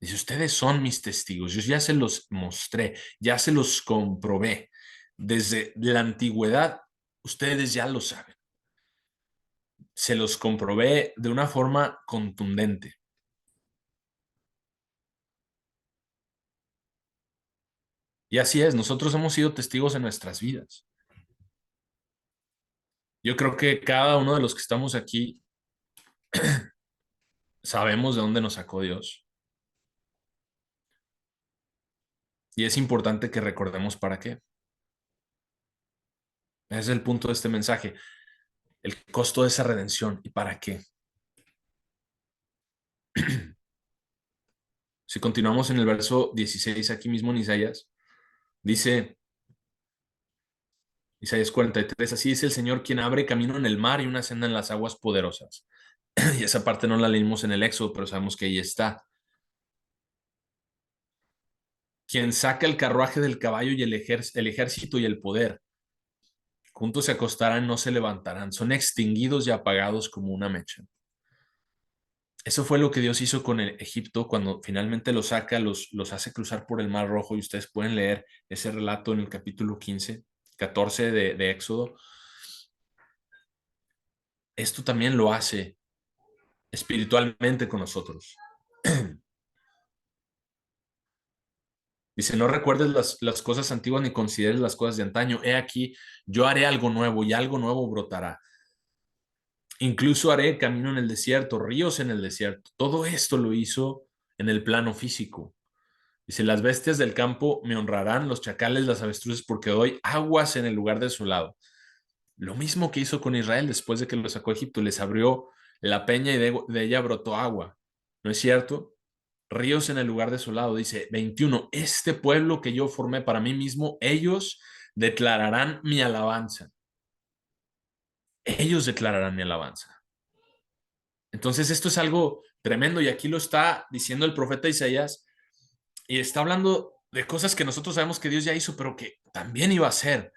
Dice, ustedes son mis testigos. Yo ya se los mostré, ya se los comprobé. Desde la antigüedad, ustedes ya lo saben. Se los comprobé de una forma contundente. Y así es, nosotros hemos sido testigos en nuestras vidas. Yo creo que cada uno de los que estamos aquí sabemos de dónde nos sacó Dios. Y es importante que recordemos para qué. Ese es el punto de este mensaje. El costo de esa redención y para qué. Si continuamos en el verso 16, aquí mismo en Isaías, dice Isaías 43, así dice el Señor quien abre camino en el mar y una senda en las aguas poderosas. Y esa parte no la leímos en el Éxodo, pero sabemos que ahí está. Quien saca el carruaje del caballo y el ejército y el poder. Juntos se acostarán, no se levantarán. Son extinguidos y apagados como una mecha. Eso fue lo que Dios hizo con el Egipto cuando finalmente los saca, los hace cruzar por el Mar Rojo y ustedes pueden leer ese relato en el capítulo 15, 14 de Éxodo. Esto también lo hace espiritualmente con nosotros. Dice, no recuerdes las cosas antiguas ni consideres las cosas de antaño. He aquí, yo haré algo nuevo y algo nuevo brotará. Incluso haré camino en el desierto, ríos en el desierto. Todo esto lo hizo en el plano físico. Dice, las bestias del campo me honrarán, los chacales, las avestruces, porque doy aguas en el lugar desolado. Lo mismo que hizo con Israel después de que lo sacó a Egipto, les abrió la peña y de ella brotó agua. ¿No es cierto? Ríos en el lugar desolado. Dice 21, este pueblo que yo formé para mí mismo, ellos declararán mi alabanza. Ellos declararán mi alabanza. Entonces esto es algo tremendo y aquí lo está diciendo el profeta Isaías y está hablando de cosas que nosotros sabemos que Dios ya hizo, pero que también iba a hacer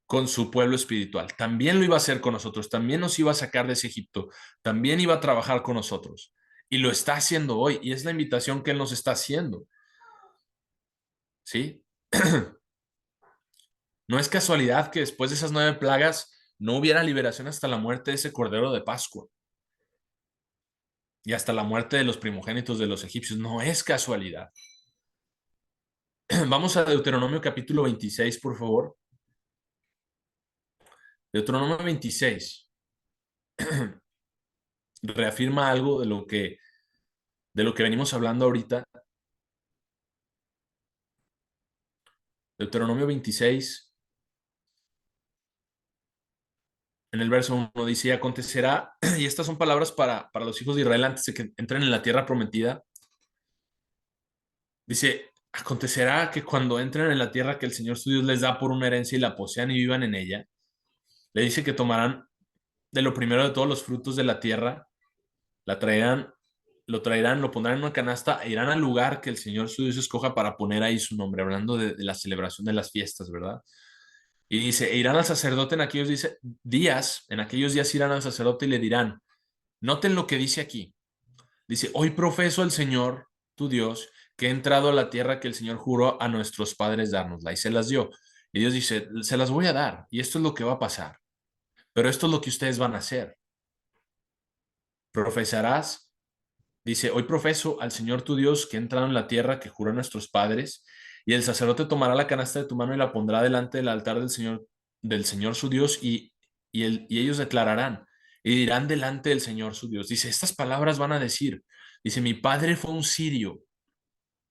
con su pueblo espiritual. También lo iba a hacer con nosotros, también nos iba a sacar de ese Egipto, también iba a trabajar con nosotros. Y lo está haciendo hoy, y es la invitación que Él nos está haciendo. ¿Sí? No es casualidad que después de esas 9 plagas no hubiera liberación hasta la muerte de ese Cordero de Pascua. y hasta la muerte de los primogénitos de los egipcios. No es casualidad. Vamos a Deuteronomio capítulo 26, por favor. Deuteronomio 26 reafirma algo de lo que venimos hablando ahorita. Deuteronomio 26, en el verso 1 dice, y acontecerá, y estas son palabras para los hijos de Israel antes de que entren en la tierra prometida. Dice, acontecerá que cuando entren en la tierra que el Señor su Dios les da por una herencia y la posean y vivan en ella, le dice que tomarán de lo primero de todos los frutos de la tierra, la traerán, lo pondrán en una canasta e irán al lugar que el Señor su Dios escoja para poner ahí su nombre, hablando de la celebración de las fiestas, ¿verdad? Y dice, e irán al sacerdote en aquellos días irán al sacerdote y le dirán, noten lo que dice aquí. Dice, hoy profeso al Señor, tu Dios, que he entrado a la tierra que el Señor juró a nuestros padres dárnosla y se las dio. Y Dios dice, se las voy a dar y esto es lo que va a pasar, pero esto es lo que ustedes van a hacer. Profesarás, dice, hoy profeso al Señor tu Dios que he entrado en la tierra que juró a nuestros padres y el sacerdote tomará la canasta de tu mano y la pondrá delante del altar del Señor su Dios y ellos declararán y dirán delante del Señor su Dios. Dice, estas palabras van a decir, dice, mi padre fue un sirio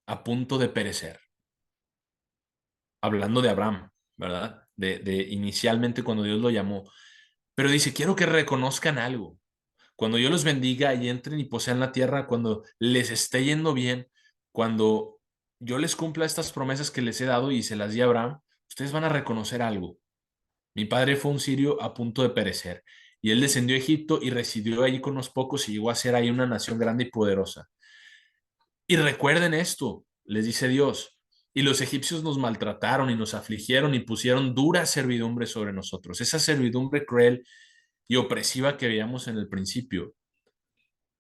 a punto de perecer. Hablando de Abraham, ¿verdad? De inicialmente cuando Dios lo llamó. Pero dice, quiero que reconozcan algo. Cuando yo los bendiga y entren y posean la tierra, cuando les esté yendo bien, cuando yo les cumpla estas promesas que les he dado y se las di a Abraham, ustedes van a reconocer algo. Mi padre fue un sirio a punto de perecer, y él descendió a Egipto y residió allí con unos pocos y llegó a ser ahí una nación grande y poderosa. Y recuerden esto, les dice Dios, y los egipcios nos maltrataron y nos afligieron y pusieron dura servidumbre sobre nosotros, esa servidumbre cruel y opresiva que veíamos en el principio.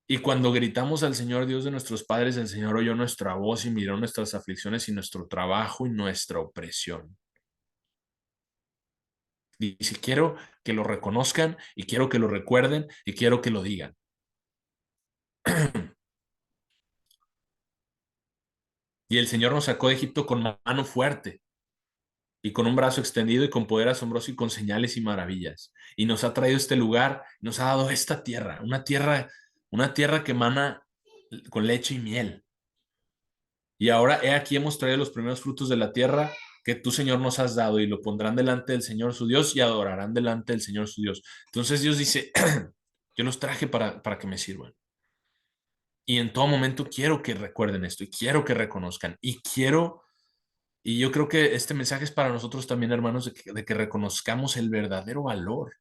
Y cuando gritamos al Señor Dios de nuestros padres, el Señor oyó nuestra voz y miró nuestras aflicciones y nuestro trabajo y nuestra opresión. Dice, quiero que lo reconozcan y quiero que lo recuerden y quiero que lo digan. Y el Señor nos sacó de Egipto con mano fuerte y con un brazo extendido y con poder asombroso y con señales y maravillas. Y nos ha traído este lugar, nos ha dado esta tierra, una tierra que emana con leche y miel. Y ahora he aquí hemos traído los primeros frutos de la tierra que tú, Señor, nos has dado y lo pondrán delante del Señor su Dios y adorarán delante del Señor su Dios. Entonces Dios dice, yo los traje para que me sirvan. Y en todo momento quiero que recuerden esto y quiero que reconozcan y yo creo que este mensaje es para nosotros también, hermanos, de que reconozcamos el verdadero valor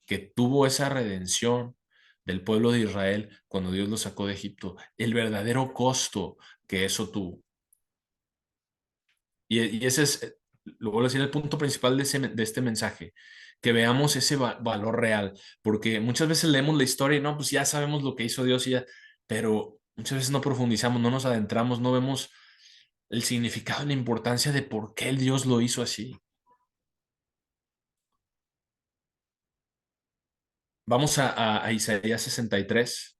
que tuvo esa redención del pueblo de Israel cuando Dios los sacó de Egipto, el verdadero costo que eso tuvo. Y ese es, lo vuelvo a decir, el punto principal de este mensaje, que veamos ese valor real, porque muchas veces leemos la historia y no, pues ya sabemos lo que hizo Dios, pero muchas veces no profundizamos, no nos adentramos, no vemos el significado y la importancia de por qué el Dios lo hizo así. Vamos a Isaías 63,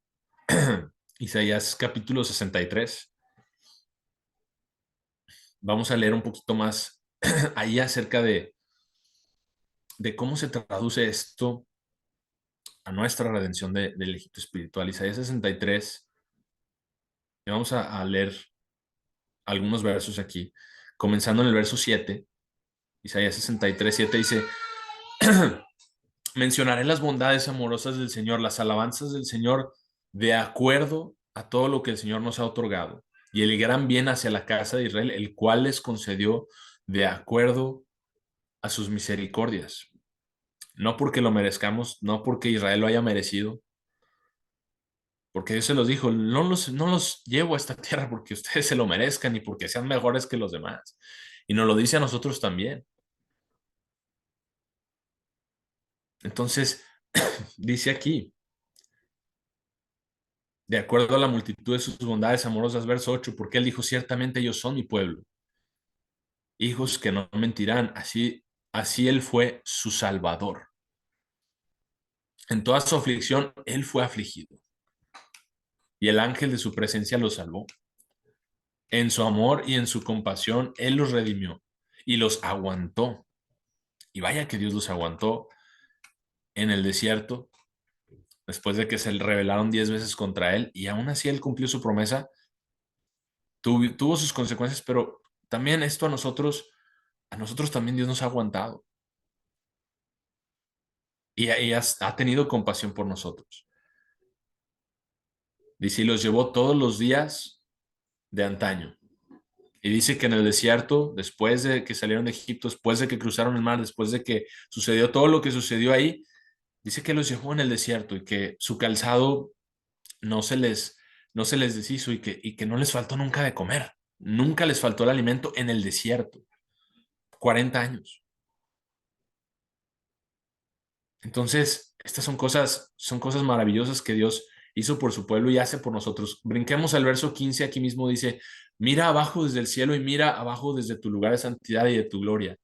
Isaías capítulo 63. Vamos a leer un poquito más ahí acerca de cómo se traduce esto a nuestra redención del Egipto espiritual. Isaías 63, y vamos a leer algunos versos aquí, comenzando en el verso 7. Isaías 63, 7 dice, mencionaré las bondades amorosas del Señor, las alabanzas del Señor, de acuerdo a todo lo que el Señor nos ha otorgado, y el gran bien hacia la casa de Israel, el cual les concedió de acuerdo a sus misericordias. No porque lo merezcamos, no porque Israel lo haya merecido, porque Dios se los dijo, no los llevo a esta tierra porque ustedes se lo merezcan y porque sean mejores que los demás. Y nos lo dice a nosotros también. Entonces, dice aquí, de acuerdo a la multitud de sus bondades amorosas, verso 8, porque él dijo, ciertamente ellos son mi pueblo, hijos que no mentirán, así él fue su salvador. En toda su aflicción, él fue afligido. y el ángel de su presencia los salvó. En su amor y en su compasión, Él los redimió y los aguantó. Y vaya que Dios los aguantó en el desierto, después de que se rebelaron 10 veces contra Él, y aún así Él cumplió su promesa, tuvo sus consecuencias, pero también esto a nosotros también Dios nos ha aguantado y ha tenido compasión por nosotros. Dice, y los llevó todos los días de antaño. Y dice que en el desierto, después de que salieron de Egipto, después de que cruzaron el mar, después de que sucedió todo lo que sucedió ahí, dice que los llevó en el desierto y que su calzado no se les, no se les deshizo y que no les faltó nunca de comer. Nunca les faltó el alimento en el desierto. 40 años. Entonces, estas son cosas maravillosas que Dios hizo por su pueblo y hace por nosotros. Brinquemos al verso 15, aquí mismo dice, mira abajo desde el cielo y mira abajo desde tu lugar de santidad y de tu gloria.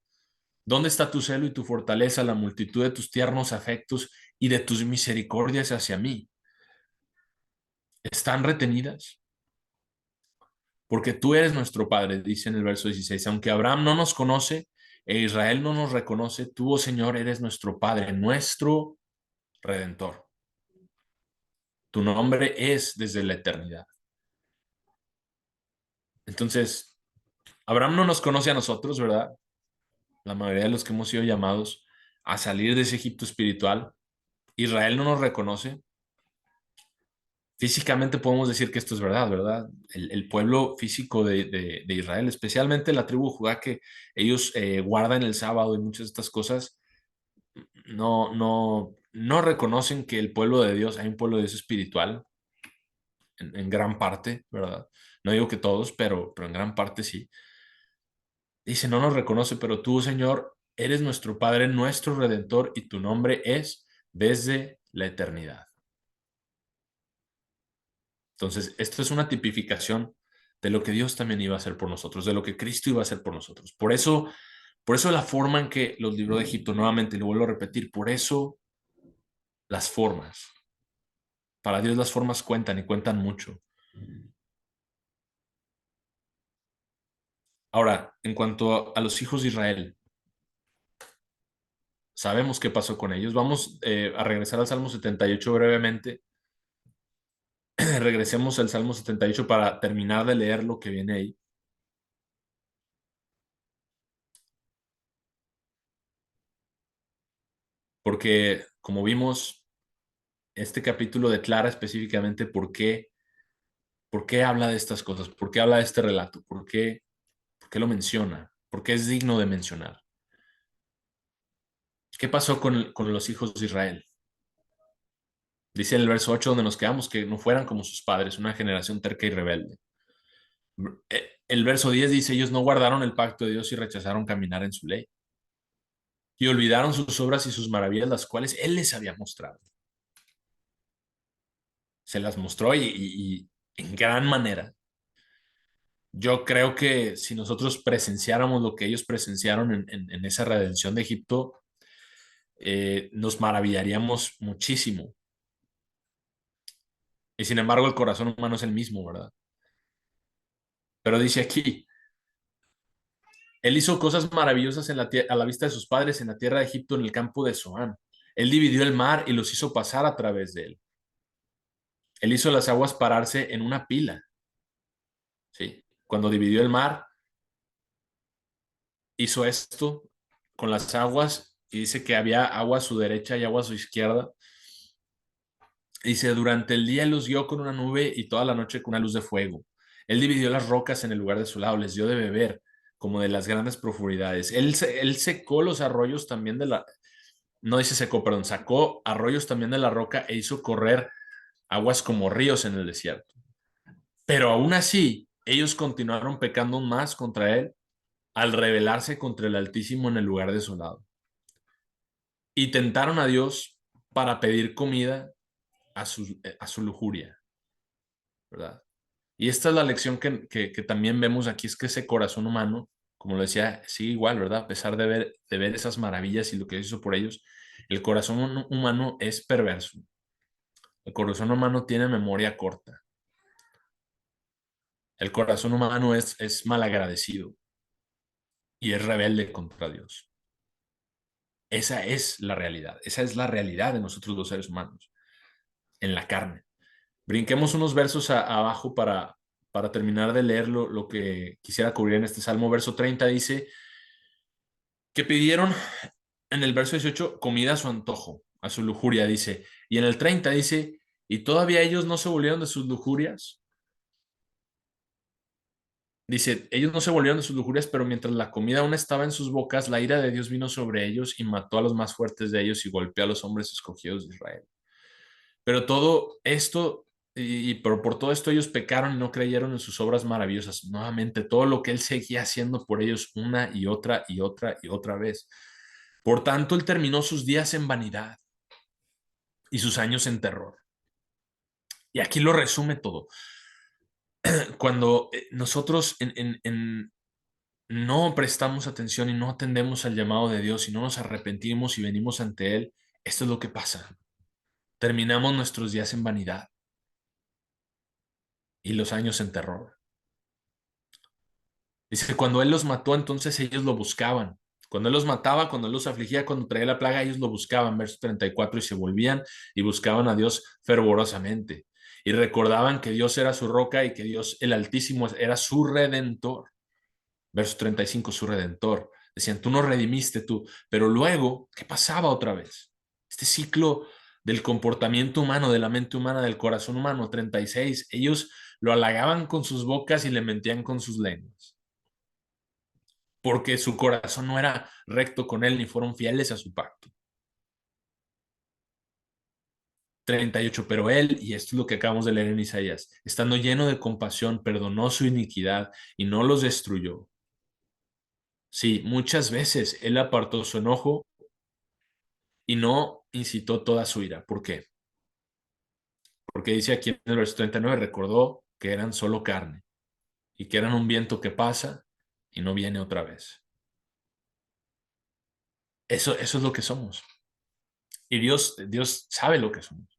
¿Dónde está tu celo y tu fortaleza, la multitud de tus tiernos afectos y de tus misericordias hacia mí? ¿Están retenidas? Porque tú eres nuestro Padre, dice en el verso 16. Aunque Abraham no nos conoce e Israel no nos reconoce, tú, oh Señor, eres nuestro Padre, nuestro Redentor. Tu nombre es desde la eternidad. Entonces, Abraham no nos conoce a nosotros, ¿verdad? La mayoría de los que hemos sido llamados a salir de ese Egipto espiritual. Israel no nos reconoce. Físicamente podemos decir que esto es verdad, ¿verdad? El pueblo físico de Israel, especialmente la tribu de Judá, que ellos guardan el sábado y muchas de estas cosas, no reconocen que el pueblo de Dios, hay un pueblo de Dios espiritual, en gran parte, ¿verdad? No digo que todos, pero en gran parte sí. Dice, no nos reconoce, pero tú, Señor, eres nuestro Padre, nuestro Redentor, y tu nombre es desde la eternidad. Entonces, esto es una tipificación de lo que Dios también iba a hacer por nosotros, de lo que Cristo iba a hacer por nosotros. Por eso la forma en que los libró de Egipto, nuevamente, lo vuelvo a repetir, por eso las formas. Para Dios las formas cuentan y cuentan mucho. Ahora, en cuanto a los hijos de Israel, sabemos qué pasó con ellos. Vamos a regresar al Salmo 78 brevemente. Regresemos al Salmo 78 para terminar de leer lo que viene ahí. Porque, como vimos, este capítulo declara específicamente por qué habla de estas cosas, por qué habla de este relato, por qué lo menciona, por qué es digno de mencionar. ¿Qué pasó con los hijos de Israel? Dice en el verso 8 donde nos quedamos que no fueran como sus padres, una generación terca y rebelde. El verso 10 dice, ellos no guardaron el pacto de Dios y rechazaron caminar en su ley. Y olvidaron sus obras y sus maravillas, las cuales Él les había mostrado. Se las mostró y en gran manera. Yo creo que si nosotros presenciáramos lo que ellos presenciaron en esa redención de Egipto, nos maravillaríamos muchísimo. Y sin embargo, el corazón humano es el mismo, ¿verdad? Pero dice aquí, Él hizo cosas maravillosas a la vista de sus padres en la tierra de Egipto, en el campo de Zoán. Él dividió el mar y los hizo pasar a través de él. Él hizo las aguas pararse en una pila, ¿sí? Cuando dividió el mar, hizo esto con las aguas y dice que había agua a su derecha y agua a su izquierda. Dice, durante el día los guió con una nube y toda la noche con una luz de fuego. Él dividió las rocas en el lugar de su lado, les dio de beber como de las grandes profundidades. Él secó los arroyos también no dice secó, perdón, sacó arroyos también de la roca e hizo correr aguas como ríos en el desierto. Pero aún así, ellos continuaron pecando más contra él al rebelarse contra el Altísimo en el lugar desolado. Y tentaron a Dios para pedir comida a su lujuria, ¿verdad? Y esta es la lección que también vemos aquí, es que ese corazón humano, como lo decía, sigue igual, ¿verdad? A pesar de ver esas maravillas y lo que hizo por ellos, el corazón humano es perverso. El corazón humano tiene memoria corta. El corazón humano es malagradecido y es rebelde contra Dios. Esa es la realidad. Esa es la realidad de nosotros los seres humanos, en la carne. Brinquemos unos versos abajo para terminar de leer lo que quisiera cubrir en este Salmo. Verso 30 dice que pidieron en el verso 18 comida a su antojo, a su lujuria, dice. Y en el 30 dice, y todavía ellos no se volvieron de sus lujurias. Dice, ellos no se volvieron de sus lujurias, pero mientras la comida aún estaba en sus bocas, la ira de Dios vino sobre ellos y mató a los más fuertes de ellos y golpeó a los hombres escogidos de Israel. Pero todo esto, por todo esto ellos pecaron y no creyeron en sus obras maravillosas. Nuevamente, todo lo que él seguía haciendo por ellos una y otra y otra y otra vez. Por tanto, él terminó sus días en vanidad y sus años en terror. Y aquí lo resume todo. Cuando nosotros no prestamos atención y no atendemos al llamado de Dios y no nos arrepentimos y venimos ante Él, esto es lo que pasa. Terminamos nuestros días en vanidad y los años en terror. Dice que cuando Él los mató, entonces ellos lo buscaban. Cuando Él los mataba, cuando Él los afligía, cuando traía la plaga, ellos lo buscaban. Verso 34, y se volvían y buscaban a Dios fervorosamente. Y recordaban que Dios era su roca y que Dios, el Altísimo, era su redentor. Verso 35, su redentor. Decían, tú nos redimiste tú. Pero luego, ¿qué pasaba otra vez? Este ciclo del comportamiento humano, de la mente humana, del corazón humano. 36, ellos lo halagaban con sus bocas y le mentían con sus lenguas, porque su corazón no era recto con él, ni fueron fieles a su pacto. 38, pero él, y esto es lo que acabamos de leer en Isaías, estando lleno de compasión, perdonó su iniquidad y no los destruyó. Sí, muchas veces él apartó su enojo y no incitó toda su ira. ¿Por qué? Porque dice aquí en el verso 39, recordó que eran solo carne y que eran un viento que pasa y no viene otra vez. Eso es lo que somos. Y Dios sabe lo que somos.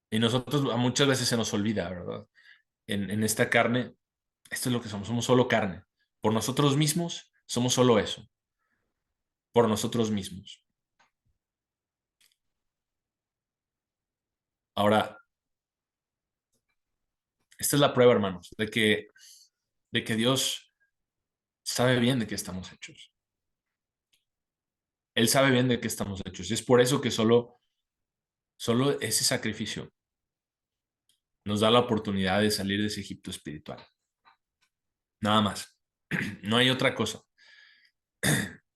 Y nosotros muchas veces se nos olvida, ¿verdad? En esta carne, esto es lo que somos solo carne. Por nosotros mismos, somos solo eso, por nosotros mismos. Ahora, esta es la prueba, hermanos, de que Dios sabe bien de qué estamos hechos. Él sabe bien de qué estamos hechos. Y es por eso que solo ese sacrificio nos da la oportunidad de salir de ese Egipto espiritual. Nada más. No hay otra cosa.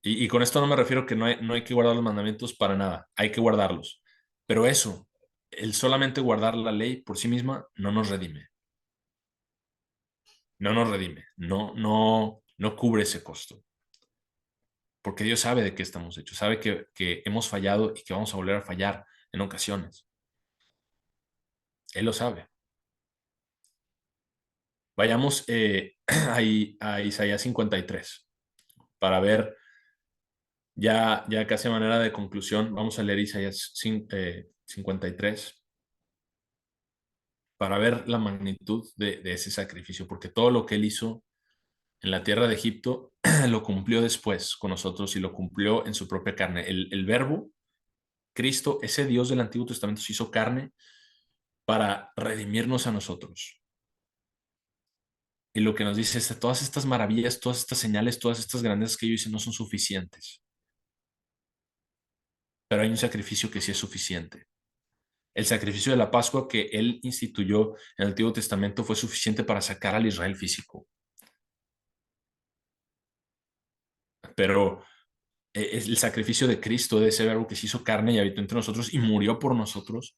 Y con esto no me refiero que no hay que guardar los mandamientos para nada. Hay que guardarlos. Pero eso, el solamente guardar la ley por sí misma, no nos redime. No nos redime. No cubre ese costo. Porque Dios sabe de qué estamos hechos. Sabe que hemos fallado y que vamos a volver a fallar en ocasiones. Él lo sabe. Vayamos a Isaías 53 para ver ya casi a manera de conclusión. Vamos a leer Isaías 53 para ver la magnitud de ese sacrificio, porque todo lo que él hizo en la tierra de Egipto lo cumplió después con nosotros y lo cumplió en su propia carne. El verbo, Cristo, ese Dios del Antiguo Testamento se hizo carne para redimirnos a nosotros. Y lo que nos dice es que todas estas maravillas, todas estas señales, todas estas grandezas que yo hice no son suficientes. Pero hay un sacrificio que sí es suficiente. El sacrificio de la Pascua que él instituyó en el Antiguo Testamento fue suficiente para sacar al Israel físico. Pero es el sacrificio de Cristo, de ese verbo que se hizo carne y habitó entre nosotros y murió por nosotros,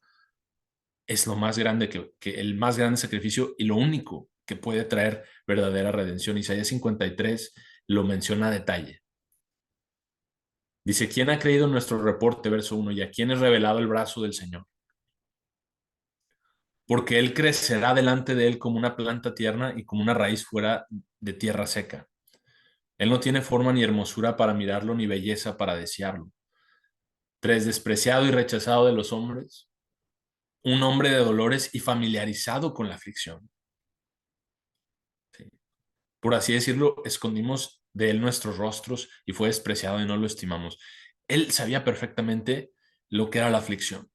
es lo más grande que el más grande sacrificio y lo único que puede traer verdadera redención. Isaías 53 lo menciona a detalle. Dice, ¿quién ha creído en nuestro reporte? Verso 1, y a quién es revelado el brazo del Señor. Porque él crecerá delante de él como una planta tierna y como una raíz fuera de tierra seca. Él no tiene forma ni hermosura para mirarlo, ni belleza para desearlo. 3, despreciado y rechazado de los hombres, un hombre de dolores y familiarizado con la aflicción. por así decirlo, escondimos de él nuestros rostros y fue despreciado y no lo estimamos. Él sabía perfectamente lo que era la aflicción.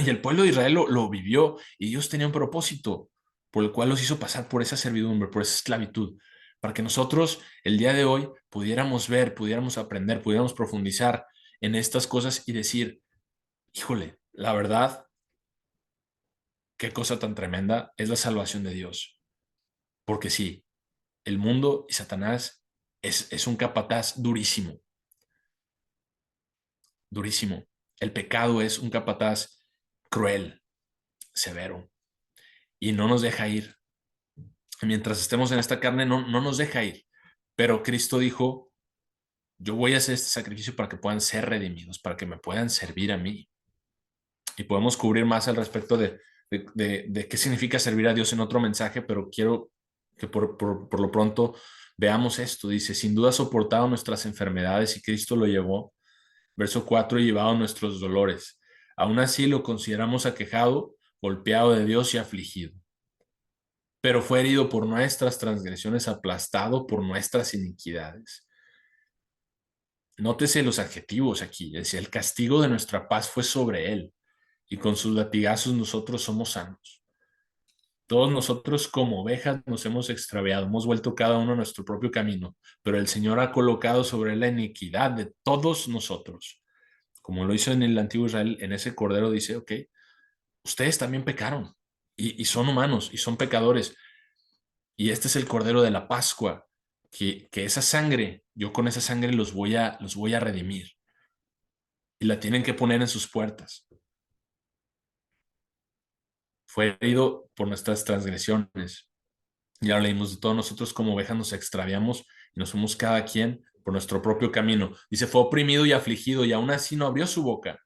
Y el pueblo de Israel lo vivió y Dios tenía un propósito por el cual los hizo pasar por esa servidumbre, por esa esclavitud, para que nosotros el día de hoy pudiéramos ver, pudiéramos aprender, pudiéramos profundizar en estas cosas y decir, híjole, la verdad, qué cosa tan tremenda es la salvación de Dios. Porque sí, el mundo y Satanás es un capataz durísimo, durísimo. El pecado es un capataz cruel, severo, y no nos deja ir. Mientras estemos en esta carne, no nos deja ir. Pero Cristo dijo, yo voy a hacer este sacrificio para que puedan ser redimidos, para que me puedan servir a mí. Y podemos cubrir más al respecto de qué significa servir a Dios en otro mensaje, pero quiero que por lo pronto veamos esto. Dice, sin duda ha soportado nuestras enfermedades y Cristo lo llevó. Verso 4, y llevado nuestros dolores. Aún así lo consideramos aquejado, golpeado de Dios y afligido. Pero fue herido por nuestras transgresiones, aplastado por nuestras iniquidades. Nótese los adjetivos aquí. Decía, el castigo de nuestra paz fue sobre él, y con sus latigazos nosotros somos sanos. Todos nosotros como ovejas nos hemos extraviado, hemos vuelto cada uno a nuestro propio camino, pero el Señor ha colocado sobre él la iniquidad de todos nosotros. Como lo hizo en el antiguo Israel, en ese cordero dice, ok, ustedes también pecaron y son humanos y son pecadores. Y este es el cordero de la Pascua, que esa sangre, yo con esa sangre los voy a redimir y la tienen que poner en sus puertas. Fue herido por nuestras transgresiones. Ya leímos de todos nosotros como ovejas nos extraviamos y nos fuimos cada quien por nuestro propio camino. Dice, fue oprimido y afligido y aún así no abrió su boca.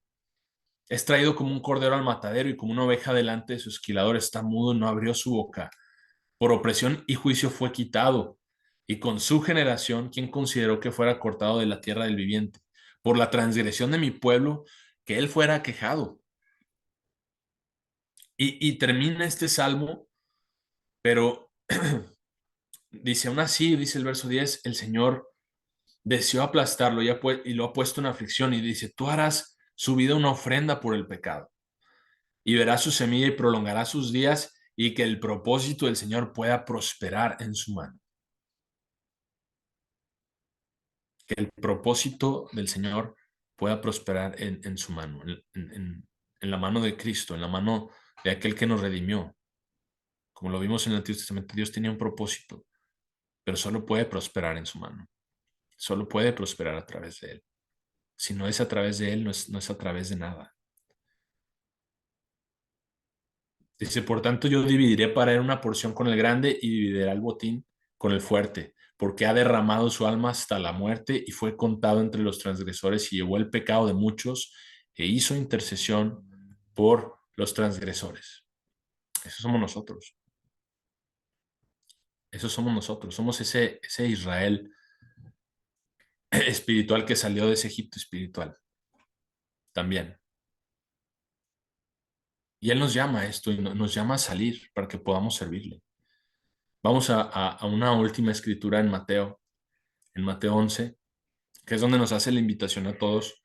Es traído como un cordero al matadero y como una oveja delante de su esquilador está mudo y no abrió su boca. Por opresión y juicio fue quitado. Y con su generación, ¿quién consideró que fuera cortado de la tierra del viviente? Por la transgresión de mi pueblo, que él fuera quejado. Y termina este salmo, pero dice, aún así, dice el verso 10, el Señor deseó aplastarlo y lo ha puesto en aflicción y dice, tú harás su vida una ofrenda por el pecado y verás su semilla y prolongará sus días y que el propósito del Señor pueda prosperar en su mano. Que el propósito del Señor pueda prosperar en su mano, en la mano de Cristo, en la mano de aquel que nos redimió. Como lo vimos en el Antiguo Testamento, Dios tenía un propósito, pero solo puede prosperar en su mano. Solo puede prosperar a través de Él. Si no es a través de Él, no es a través de nada. Dice, por tanto, yo dividiré para él una porción con el grande y dividirá el botín con el fuerte, porque ha derramado su alma hasta la muerte y fue contado entre los transgresores y llevó el pecado de muchos e hizo intercesión por los transgresores. Esos somos nosotros. Esos somos nosotros. Somos ese Israel espiritual que salió de ese Egipto espiritual también. Y Él nos llama a esto y nos llama a salir para que podamos servirle. Vamos a una última escritura en Mateo 11, que es donde nos hace la invitación a todos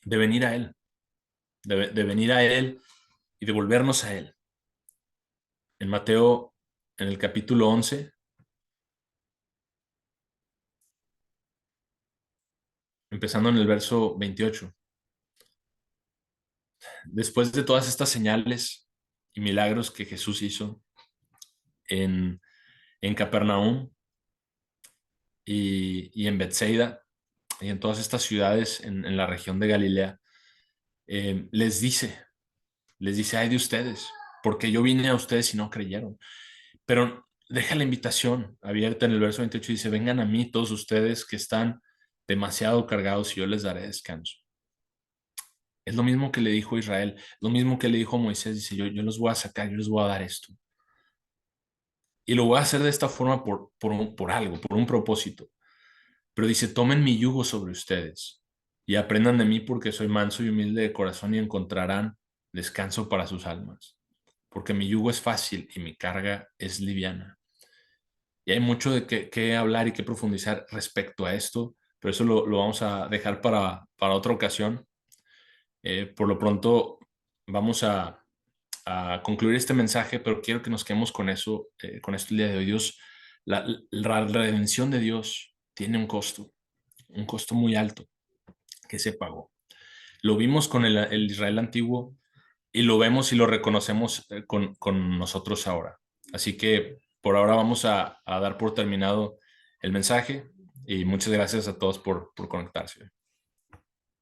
de venir a Él, de venir a Él y de volvernos a Él. En Mateo, en el capítulo 11, empezando en el verso 28. Después de todas estas señales y milagros que Jesús hizo en, en Capernaum y en Bethsaida y en todas estas ciudades en la región de Galilea, les dice, ay de ustedes, porque yo vine a ustedes y no creyeron. Pero deja la invitación abierta en el verso 28 y dice, vengan a mí todos ustedes que están demasiado cargados y yo les daré descanso. Es lo mismo que le dijo a Israel, lo mismo que le dijo a Moisés, dice, yo los voy a sacar, yo les voy a dar esto. Y lo voy a hacer de esta forma por algo, por un propósito. Pero dice, tomen mi yugo sobre ustedes y aprendan de mí porque soy manso y humilde de corazón y encontrarán descanso para sus almas. porque mi yugo es fácil y mi carga es liviana. Y hay mucho de qué hablar y qué profundizar respecto a esto, pero eso lo vamos a dejar para otra ocasión. Por lo pronto vamos a concluir este mensaje, pero quiero que nos quedemos con eso, con esto el día de hoy. Dios, la redención de Dios tiene un costo muy alto que se pagó. Lo vimos con el Israel antiguo y lo vemos y lo reconocemos con nosotros ahora. Así que por ahora vamos a dar por terminado el mensaje y muchas gracias a todos por conectarse.